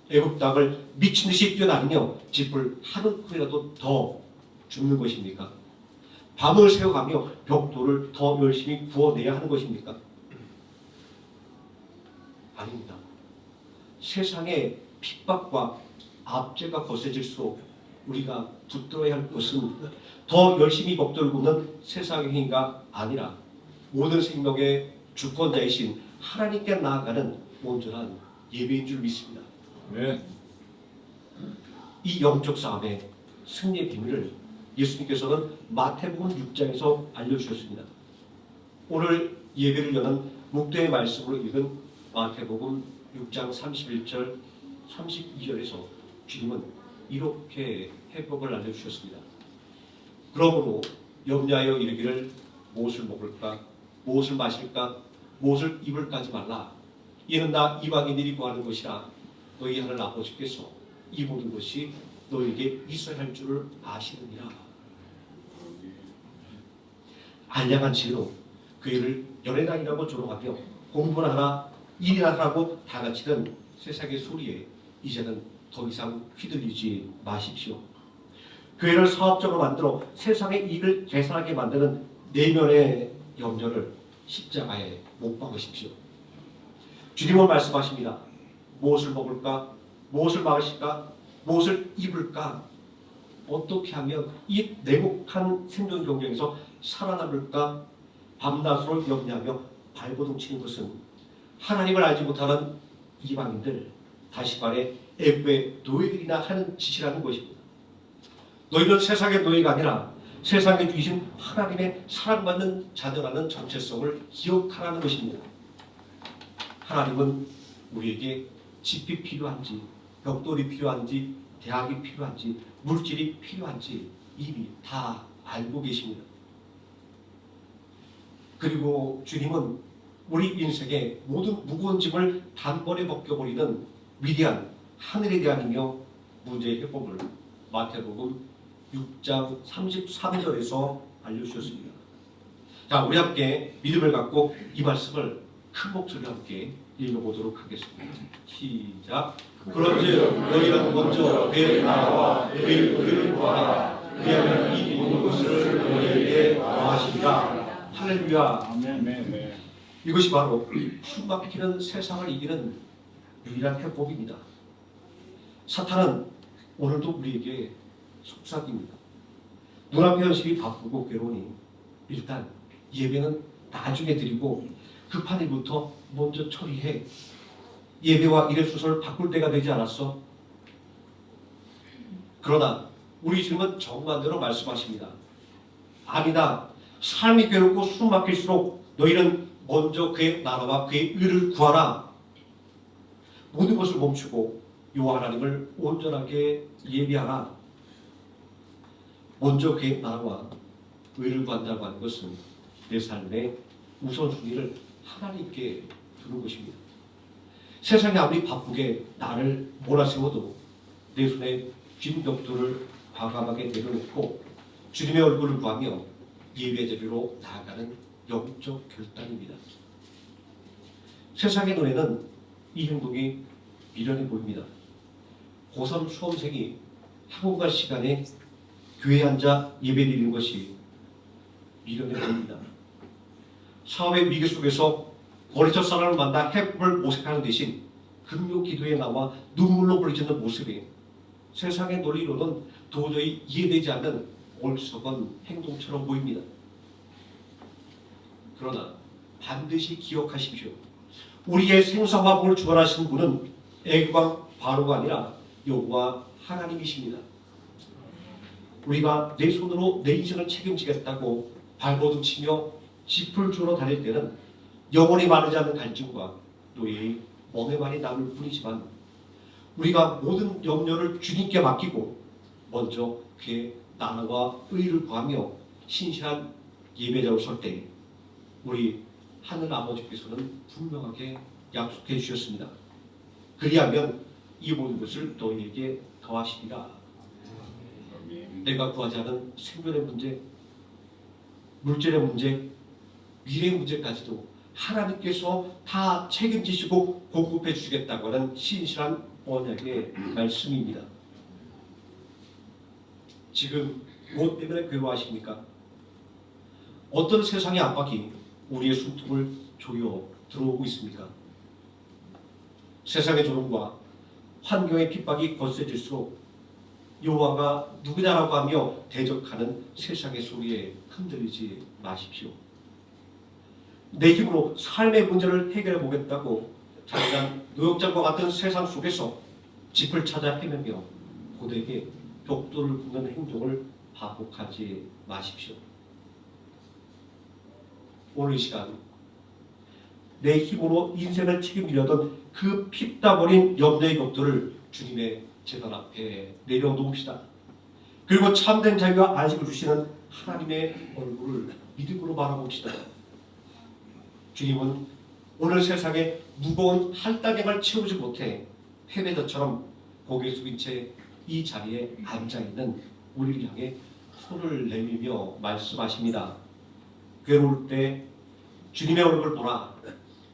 애국 땅을 미친 듯이 뛰어다니며 짚을 하는 푼이라도 더 줍는 것입니까? 밤을 새워가며 벽돌을 더 열심히 구워내야 하는 것입니까? 아닙니다. 세상의 핍박과 압제가 거세질수록 우리가 붙들어야 할 것은 더 열심히 벽돌을 굽는 세상의 행위가 아니라 모든 생명의 주권자이신 하나님께 나아가는 온전한 예배인 줄 믿습니다. 네. 이 영적 싸움의 승리의 비밀을 예수님께서는 마태복음 6장에서 알려주셨습니다. 오늘 예배를 여는 묵도의 말씀으로 읽은 마태복음 6장 31절 32절에서 주님은 이렇게 해법을 알려주셨습니다. 그러므로 염려하여 이르기를 무엇을 먹을까 무엇을 마실까 무엇을 입을까지 말라. 이는 나 이방인들이 구하는 것이라. 너희 하늘 아버지께서 이 모든 것이 너에게 있어야 할 줄을 아시느니라. 알량한 지혜로 그 일을 연애당이라고 조롱하며 공부나 하라 일이나 하라고 다 같이는 세상의 소리에 이제는 더 이상 휘둘리지 마십시오. 교회를 사업적으로 만들어 세상의 이익을 계산하게 만드는 내면의 염려를 십자가에 못 박으십시오. 주님은 말씀하십니다. 무엇을 먹을까? 무엇을 마실까? 무엇을 입을까? 어떻게 하면 이 냉혹한 생존 경쟁에서 살아남을까? 밤낮으로 염려하며 발버둥 치는 것은 하나님을 알지 못하는 이방인들, 다시 말해 애굽의 노예들이나 하는 짓이라는 것입니다. 너희는 세상의 노예가 아니라 세상에 주신 하나님의 사랑받는 자녀라는 정체성을 기억하라는 것입니다. 하나님은 우리에게 집이 필요한지, 벽돌이 필요한지, 대학이 필요한지, 물질이 필요한지 이미 다 알고 계십니다. 그리고 주님은 우리 인생의 모든 무거운 짐을 단번에 벗겨버리는 위대한 하늘의 대안이며 문제의 해법을 마태복음 6장 33절에서 알려주셨습니다. 자, 우리 함께 믿음을 갖고 이 말씀을 큰 목소리로 함께 읽어보도록 하겠습니다. 시작. 그런즉 너희는 먼저 내 나라와 내 의를 구하라. 그리하면 이 모든 것을 너희에게 더하시리라. 할렐루야. 아멘. 이것이 바로 숨막히는 세상을 이기는 유일한 해법입니다. 사탄은 오늘도 우리에게 속삭입니다. 눈앞의 현실이 바쁘고 괴로우니 일단 예배는 나중에 드리고 급한 일부터 먼저 처리해. 예배와 일의 순서를 바꿀 때가 되지 않았어? 그러나 우리 주님은 정반대로 말씀하십니다. 아니다. 삶이 괴롭고 숨 막힐수록 너희는 먼저 그의 나라와 그의 의를 구하라. 모든 것을 멈추고 여호와 하나님을 온전하게 예배하라. 먼저 그의 나라와 의를 구한다고 하는 것은 내 삶의 우선순위를 하나님께 두는 것입니다. 세상이 아무리 바쁘게 나를 몰아세워도 내 손에 쥔 벽돌을 과감하게 내려놓고 주님의 얼굴을 구하며 예배 제비로 나아가는 영적 결단입니다. 세상의 눈에는 이 행동이 미련해 보입니다. 고3 수험생이 학원 갈 시간에 교회에 앉아 예배 드리는 것이 미련해 보입니다. 사업의 위기 속에서 거래처 사람을 만나 해법을 모색하는 대신 금요 기도에 나와 눈물로 부르짖는 모습이 세상의 논리로는 도저히 이해되지 않는 어리석은 행동처럼 보입니다. 그러나 반드시 기억하십시오. 우리의 생사화복을 주관하신 분은 애국왕 바로가 아니라 여호와 하나님이십니다. 우리가 내 손으로 내 인생을 책임지겠다고 발버둥 치며 짚을 주러 다닐 때는 영원히 마르지 않는 갈증과 노예의 멍에만이 남을 뿐이지만 우리가 모든 염려를 주님께 맡기고 먼저 그의 나라와 의를 구하며 신실한 예배자로 설 때 우리 하늘 아버지께서는 분명하게 약속해 주셨습니다. 그리하면 이 모든 것을 너희에게 더하시리라. 내가 구하지 않은 생존의 문제, 물질의 문제, 미래의 문제까지도 하나님께서 다 책임지시고 공급해 주시겠다고 하는 신실한 언약의 말씀입니다. 지금 무엇 때문에 괴로워하십니까? 어떤 세상의 압박이 우리의 숨통을 조여 들어오고 있습니까? 세상의 조롱과 환경의 핍박이 거세질수록 여호와가 누구냐라고 하며 대적하는 세상의 소리에 흔들리지 마십시오. 내 힘으로 삶의 문제를 해결해 보겠다고 잔인한 노역장과 같은 세상 속에서 짚을 찾아 헤매며 고되게 벽돌을 굽는 행동을 반복하지 마십시오. 오늘 이 시간 내 힘으로 인생을 책임지려던 그 핍다버린 염려의 벽돌을 주님의 제단 앞에 내려놓읍시다. 그리고 참된 자유와 안식을 주시는 하나님의 얼굴을 믿음으로 바라봅시다. 주님은 오늘 세상에 무거운 할당량을 채우지 못해 패배자처럼 고개 숙인 채 이 자리에 앉아있는 우리를 향해 손을 내밀며 말씀하십니다. 괴로울 때 주님의 얼굴을 보라.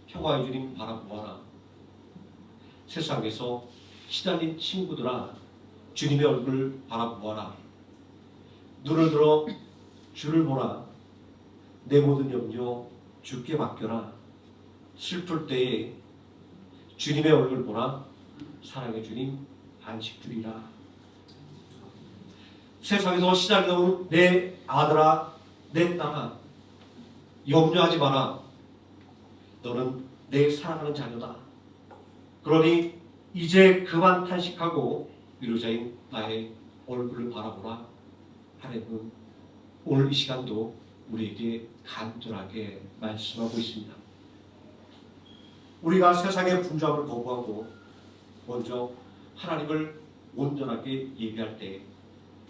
평화의 주님 바라보아라. 세상에서 시달린 친구들아, 주님의 얼굴을 바라보아라. 눈을 들어 주를 보라. 내 모든 염려 주께 맡겨라. 슬플 때에 주님의 얼굴 보라. 사랑의 주님 안식 주리라. 세상에서 시달려온 내 아들아, 내 딸아, 염려하지 마라. 너는 내 사랑하는 자녀다. 그러니 이제 그만 탄식하고 위로자인 나의 얼굴을 바라보라. 하나님은 오늘 이 시간도 우리에게 간절하게 말씀하고 있습니다. 우리가 세상의 분주함을 거부하고 먼저 하나님을 온전하게 예배할 때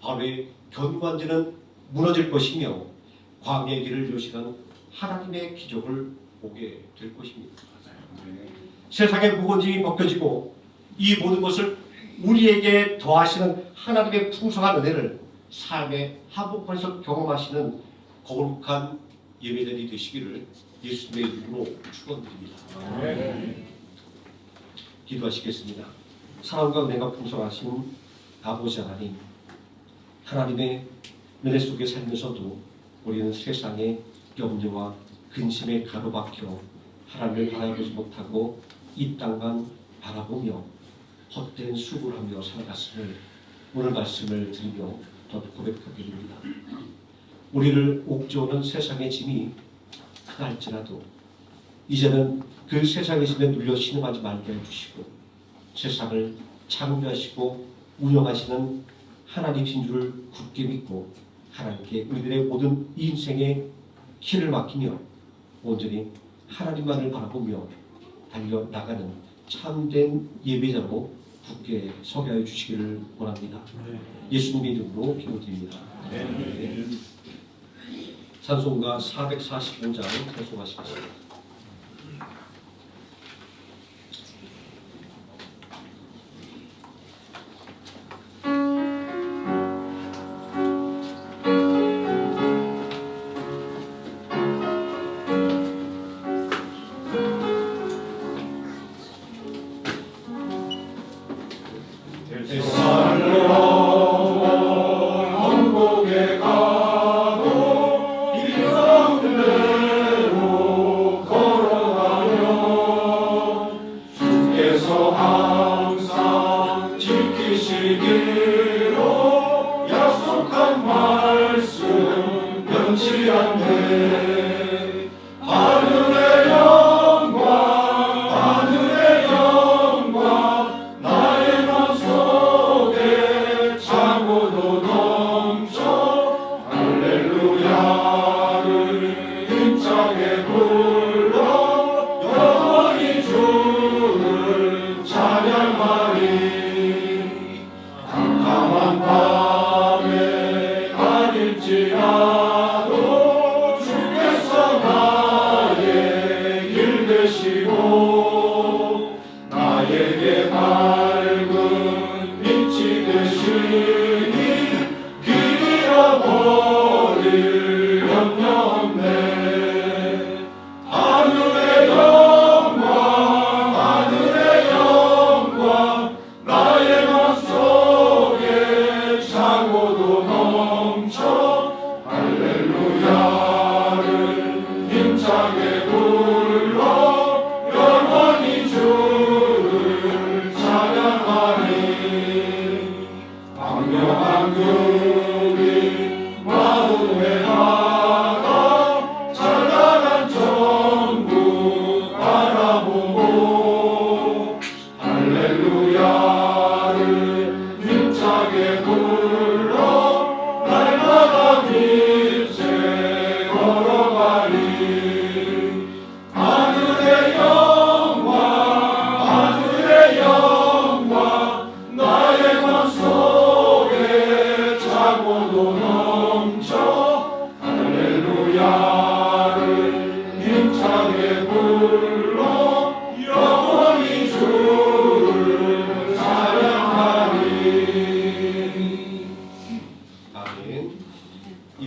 바로의 견고한지는 무너질 것이며 광야의 길을 여시는 하나님의 기적을 보게 될 것입니다. 세상의 무거운 짐이 벗겨지고 이 모든 것을 우리에게 더하시는 하나님의 풍성한 은혜를 삶의 한복판에서 경험하시는 거룩한 예배자들이 되시기를 예수님의 이름으로 축원드립니다. 기도하시겠습니다. 사랑과 은혜가 풍성하신 아버지 하나님, 하나님의 은혜 속에 살면서도 우리는 세상의 염려와 근심에 가로막혀 하나님을 바라보지 못하고 이 땅만 바라보며 헛된 수고하며 살아갔음을 오늘 말씀을 들으며 더 고백하게 됩니다. 우리를 옥죄오는 세상의 짐이 크다 할지라도 이제는 그 세상의 짐에 눌려 신음하지 말게 해주시고 세상을 창조하시고 운영하시는 하나님이신 줄을 굳게 믿고 하나님께 우리들의 모든 인생의 길을 맡기며 온전히 하나님만을 바라보며 달려나가는 참된 예배자로 굳게 서게 하여 주시기를 원합니다. 예수님의 이름으로 기도드립니다. 찬송가 445장 찬송하시겠습니다.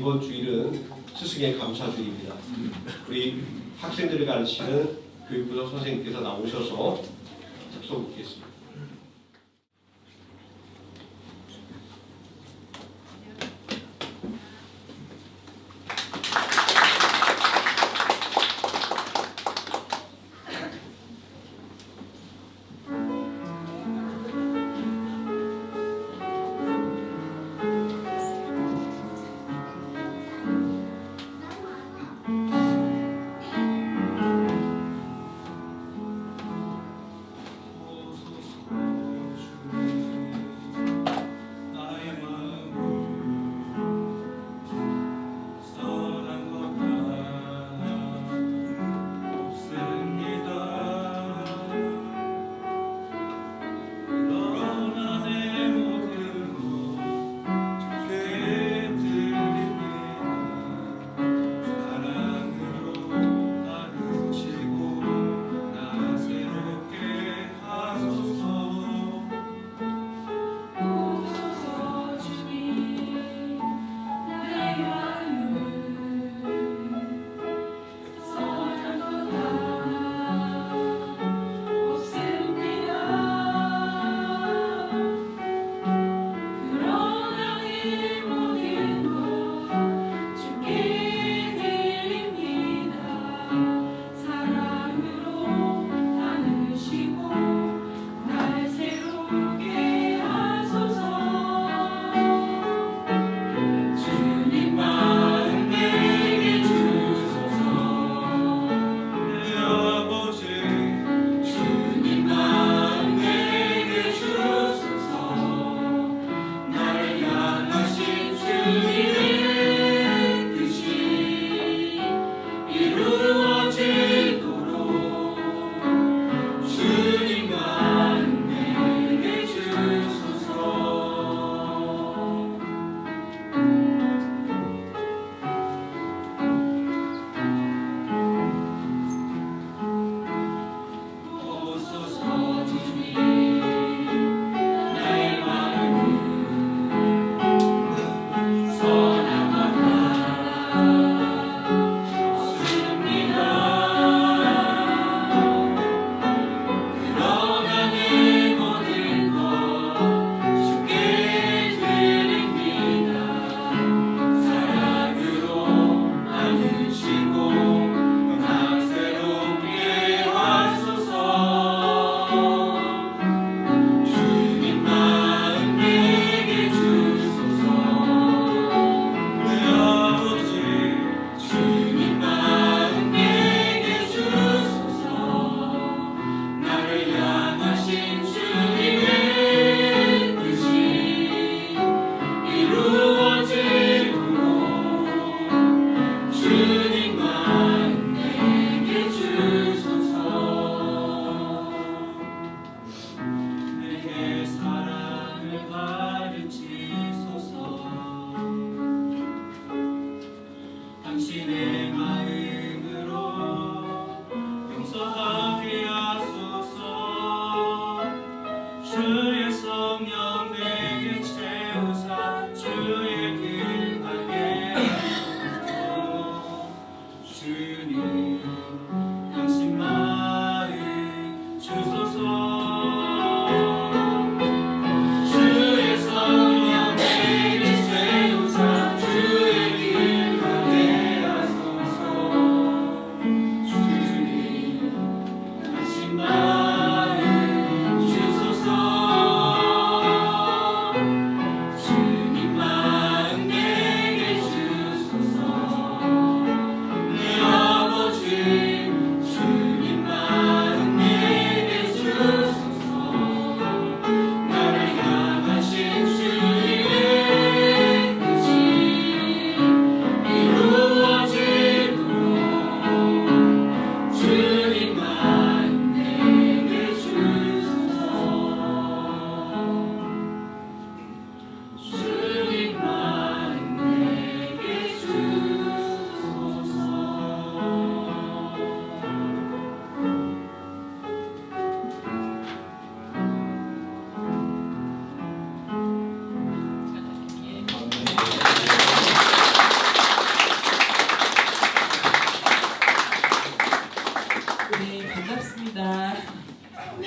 이번 주일은 스승의 감사주일입니다. 우리 학생들을 가르치는 교육부장 선생님께서 나오셔서 작성 묻겠습니다.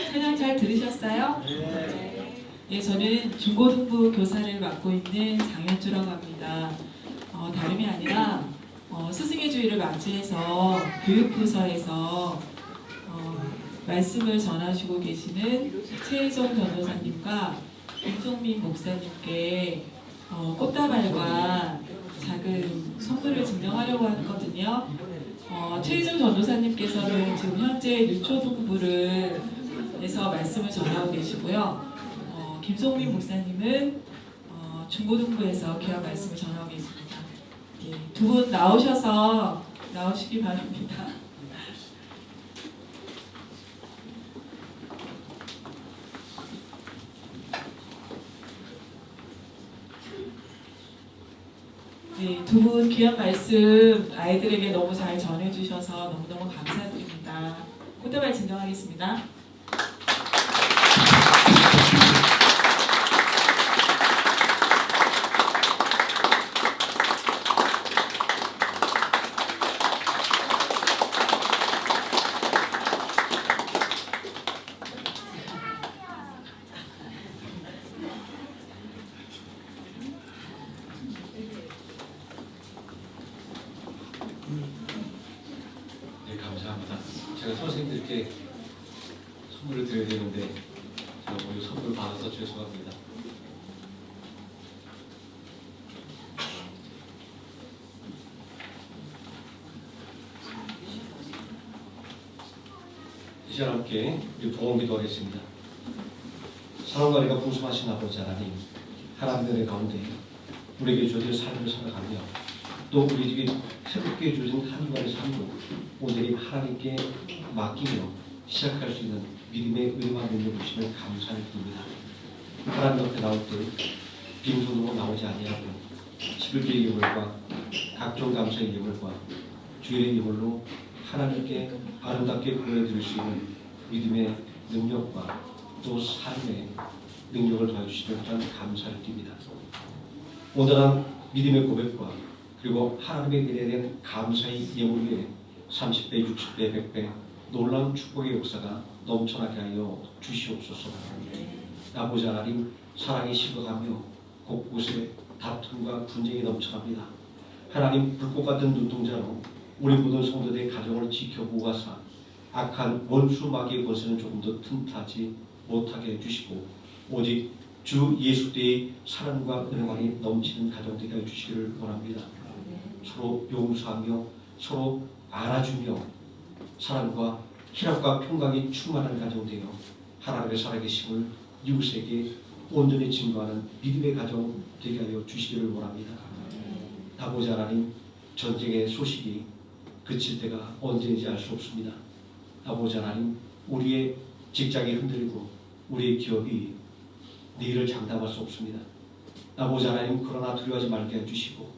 찬양 잘 들으셨어요? 네. 예, 저는 중고등부 교사를 맡고 있는 장현주라고 합니다. 다름이 아니라 스승의 주일을 맞이해서 교육부서에서 말씀을 전하시고 계시는 최혜정 전도사님과 김종민 목사님께 꽃다발과 작은 선물을 증정하려고 하거든요. 최희정 전도사님께서는 지금 현재 유초등부에서 말씀을 전하고 계시고요. 김종민 목사님은 중고등부에서 귀한 말씀을 전하고 계십니다. 예, 두 분 나오시기 바랍니다. 네, 두 분 귀한 말씀 아이들에게 너무 잘 전해주셔서 너무너무 감사드립니다. 꽃다발 증정하겠습니다. 네, 감사합니다. 제가 선생님들께 선물을 드려야 되는데 제가 오늘 선물 받아서 죄송합니다. 이 시간 함께 우리 봉헌기도 하겠습니다. 사랑과리가 풍성하신 아버지 하나님, 하나님의 은혜 가운데 우리에게 주어진 삶을 살아가며 또 우리 집이 새롭게 주어진 한 주간의 삶도 오늘이 하나님께 맡기며 시작할 수 있는 믿음의 은혜와 능력을 주시면 감사를 드립니다. 하나님 앞에 나올 때 빈손으로 나오지 아니하고 11개의 예물과 각종 감사의 예물과 주일의 예물로 하나님께 아름답게 보여드릴 수 있는 믿음의 능력과 또 삶의 능력을 더해주시면 감사를 드립니다. 온전한 믿음의 고백과 그리고 하나님의 은혜에 대한 감사의 예물 위에 30배, 60배, 100배 놀라운 축복의 역사가 넘쳐나게 하여 주시옵소서. 아버지 하나님, 사랑이 식어가며 곳곳에 다툼과 분쟁이 넘쳐납니다. 하나님, 불꽃 같은 눈동자로 우리 모든 성도들의 가정을 지켜보고 가사 악한 원수 마귀의 권세는 조금 더 틈타지 못하게 해주시고 오직 주 예수 때의 사랑과 은혜만이 넘치는 가정 되게 해주시기를 원합니다. 서로 용서하며 서로 알아주며 사랑과 희락과 평강이 충만한 가정 되어 하나님의 살아계심을 이웃에게 온전히 증거하는 믿음의 가정 되게 하여 주시기를 원합니다. 아버지 하나님, 전쟁의 소식이 그칠 때가 언제인지 알 수 없습니다. 아버지 하나님, 우리의 직장이 흔들리고 우리의 기업이 내일을 장담할 수 없습니다. 아버지 하나님, 그러나 두려워하지 말게 해주시고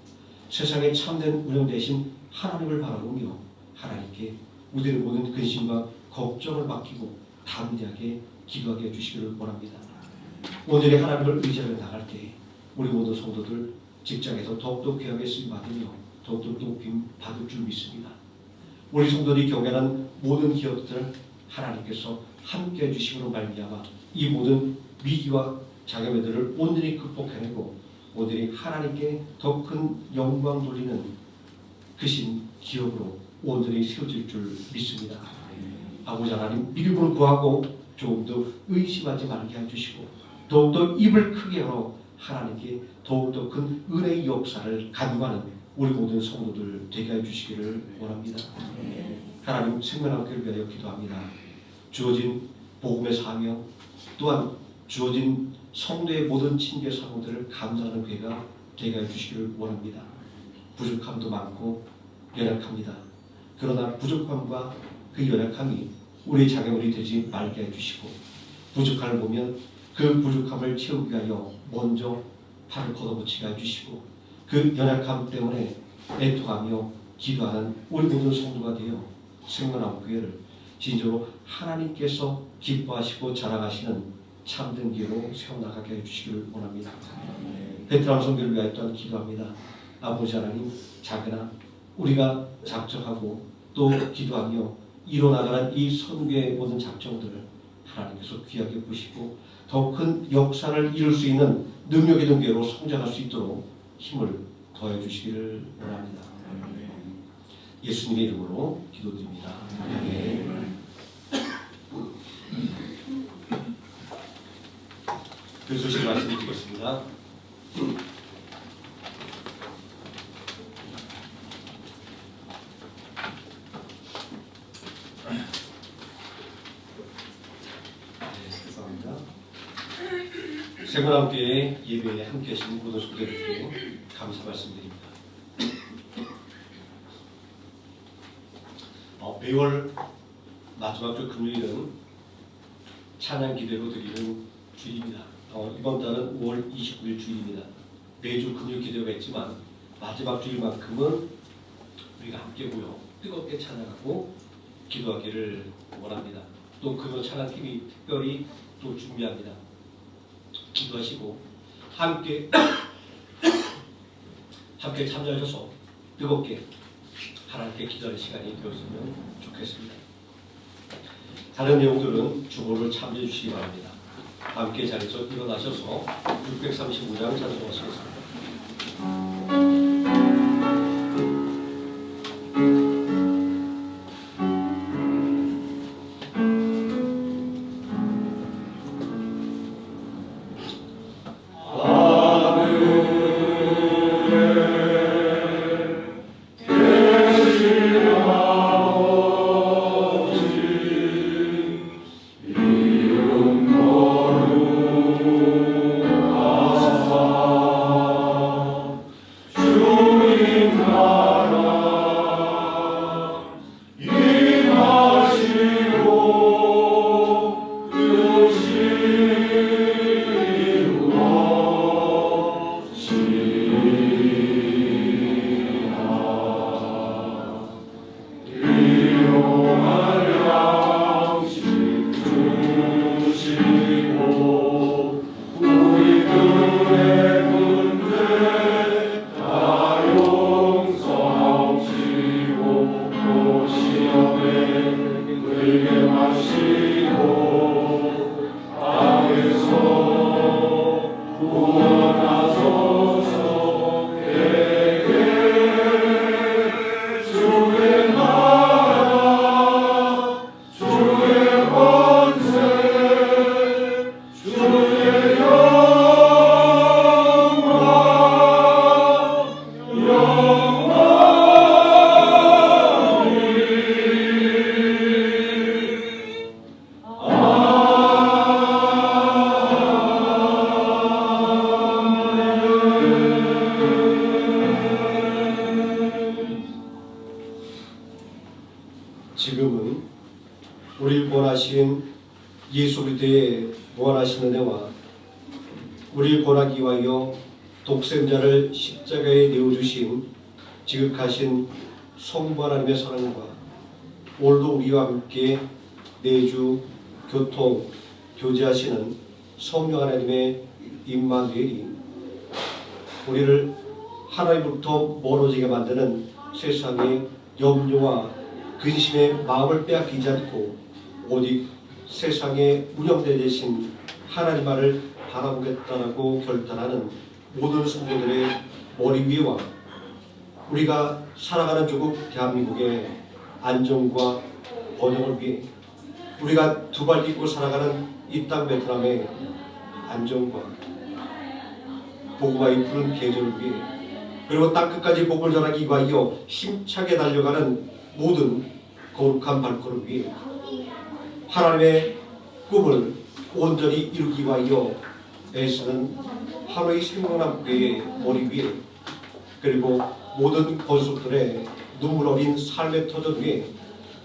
세상에 참된 운영 대신 하나님을 바라보며 하나님께 우리의 모든 근심과 걱정을 맡기고 담대하게 기도하게 해주시기를 원합니다. 오늘의 하나님을 의지하며 나갈 때 우리 모든 성도들 직장에서 더욱더 귀하게 쓰임받으며 더욱더 높임 받을 줄 믿습니다. 우리 성도들이 경영하는 모든 기업들 하나님께서 함께 해주심으로 말미암아 이 모든 위기와 장애물들을 온전히 극복해내고 오늘이 하나님께 더 큰 영광 돌리는 크신 기업으로 온전히 세워질 줄 믿습니다. 아버지 하나님, 믿음으로 구하고 조금 더 의심하지 말게 해주시고 더욱더 입을 크게 열어 하나님께 더욱더 큰 은혜의 역사를 간구하는 우리 모든 성도들 되게 해주시기를 원합니다. 하나님, 생명학교를 위하여 기도합니다. 주어진 복음의 사명 또한 주어진 성도의 모든 친교 사모들을 감사하는 교회가 되게 해주시기를 원합니다. 부족함도 많고 연약합니다. 그러나 부족함과 그 연약함이 우리의 장애물이 되지 말게 해주시고 부족함을 보면 그 부족함을 채우기 위하여 먼저 팔을 걷어붙이게 해주시고 그 연약함 때문에 애통하며 기도하는 우리 모든 성도가 되어 생명나무교회를 진정으로 하나님께서 기뻐하시고 자랑하시는 참된 교회로 세워나가게 해주시기를 원합니다. 베트남 선교를 위하여 또한 기도합니다. 아버지 하나님, 작으나 우리가 작정하고 또 기도하며 이뤄나가는 이 선교의 모든 작정들을 하나님께서 귀하게 보시고 더 큰 역사를 이룰 수 있는 능력 있는 교회로 성장할 수 있도록 힘을 더해 주시기를 원합니다. 예수님의 이름으로 기도드립니다. 아멘. 그 소식 말씀드리겠습니다. 감사합니다. 세문함교회 예배에 함께 하신 모든 성도들께 감사 말씀드립니다. 매월 마지막 주 금요일은 찬양 기대로 드리는 주일입니다. 이번 달은 5월 29일 주일입니다. 매주 금요일 기대가 있지만 마지막 주일만큼은 우리가 함께 모여 뜨겁게 찬양하고 기도하기를 원합니다. 또 금요 찬양팀이 특별히 또 준비합니다. 기도하시고 함께 참여하셔서 뜨겁게 하나님께 기도하는 시간이 되었으면 좋겠습니다. 다른 내용들은 주보를 참조해 주시기 바랍니다. 함께 자리에서 일어나셔서 635장 찬송하시겠습니다. 지금은 우리를 구원하신 예수 그리스도의 무한하신 은혜와 우리를 구원하기 위하여 독생자를 십자가에 내어주신 지극하신 성부 하나님의 사랑과 오늘도 우리와 함께 내주 교통 교제하시는 성령 하나님의 임마누엘이 우리를 하나님으로부터 멀어지게 만드는 세상의 염려와 근심의 마음을 빼앗기지 않고 오직 세상에 운영되신 하나님만을 바라보겠다라고 결단하는 모든 성도들의 머리 위와 우리가 살아가는 조국 대한민국의 안정과 번영을 위해 우리가 두 발 딛고 살아가는 이 땅 베트남의 안정과 복음화의 푸른 계절을 위해 그리고 땅끝까지 복을 전하기 위하여 힘차게 달려가는 모든 거룩한 발걸음 위에 하나님의 꿈을 온전히 이루기 위하여 애쓰는 하루의 생명남교의 머리 위에 그리고 모든 권속들의 눈물 어린 삶의 터전 위에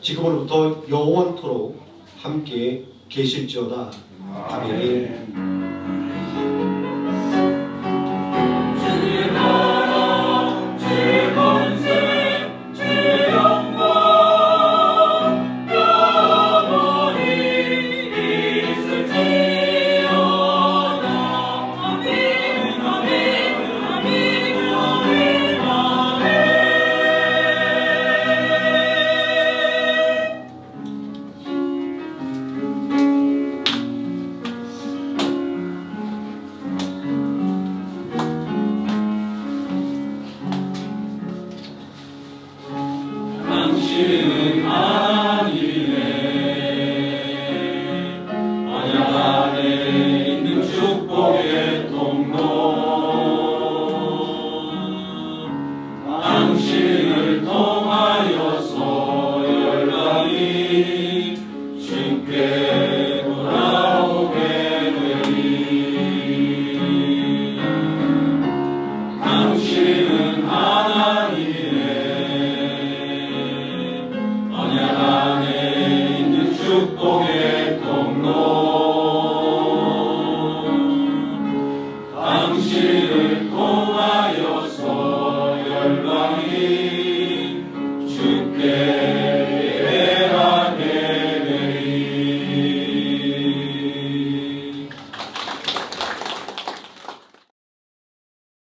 지금으로부터 영원토록 함께 계실지어다. 아멘. 주님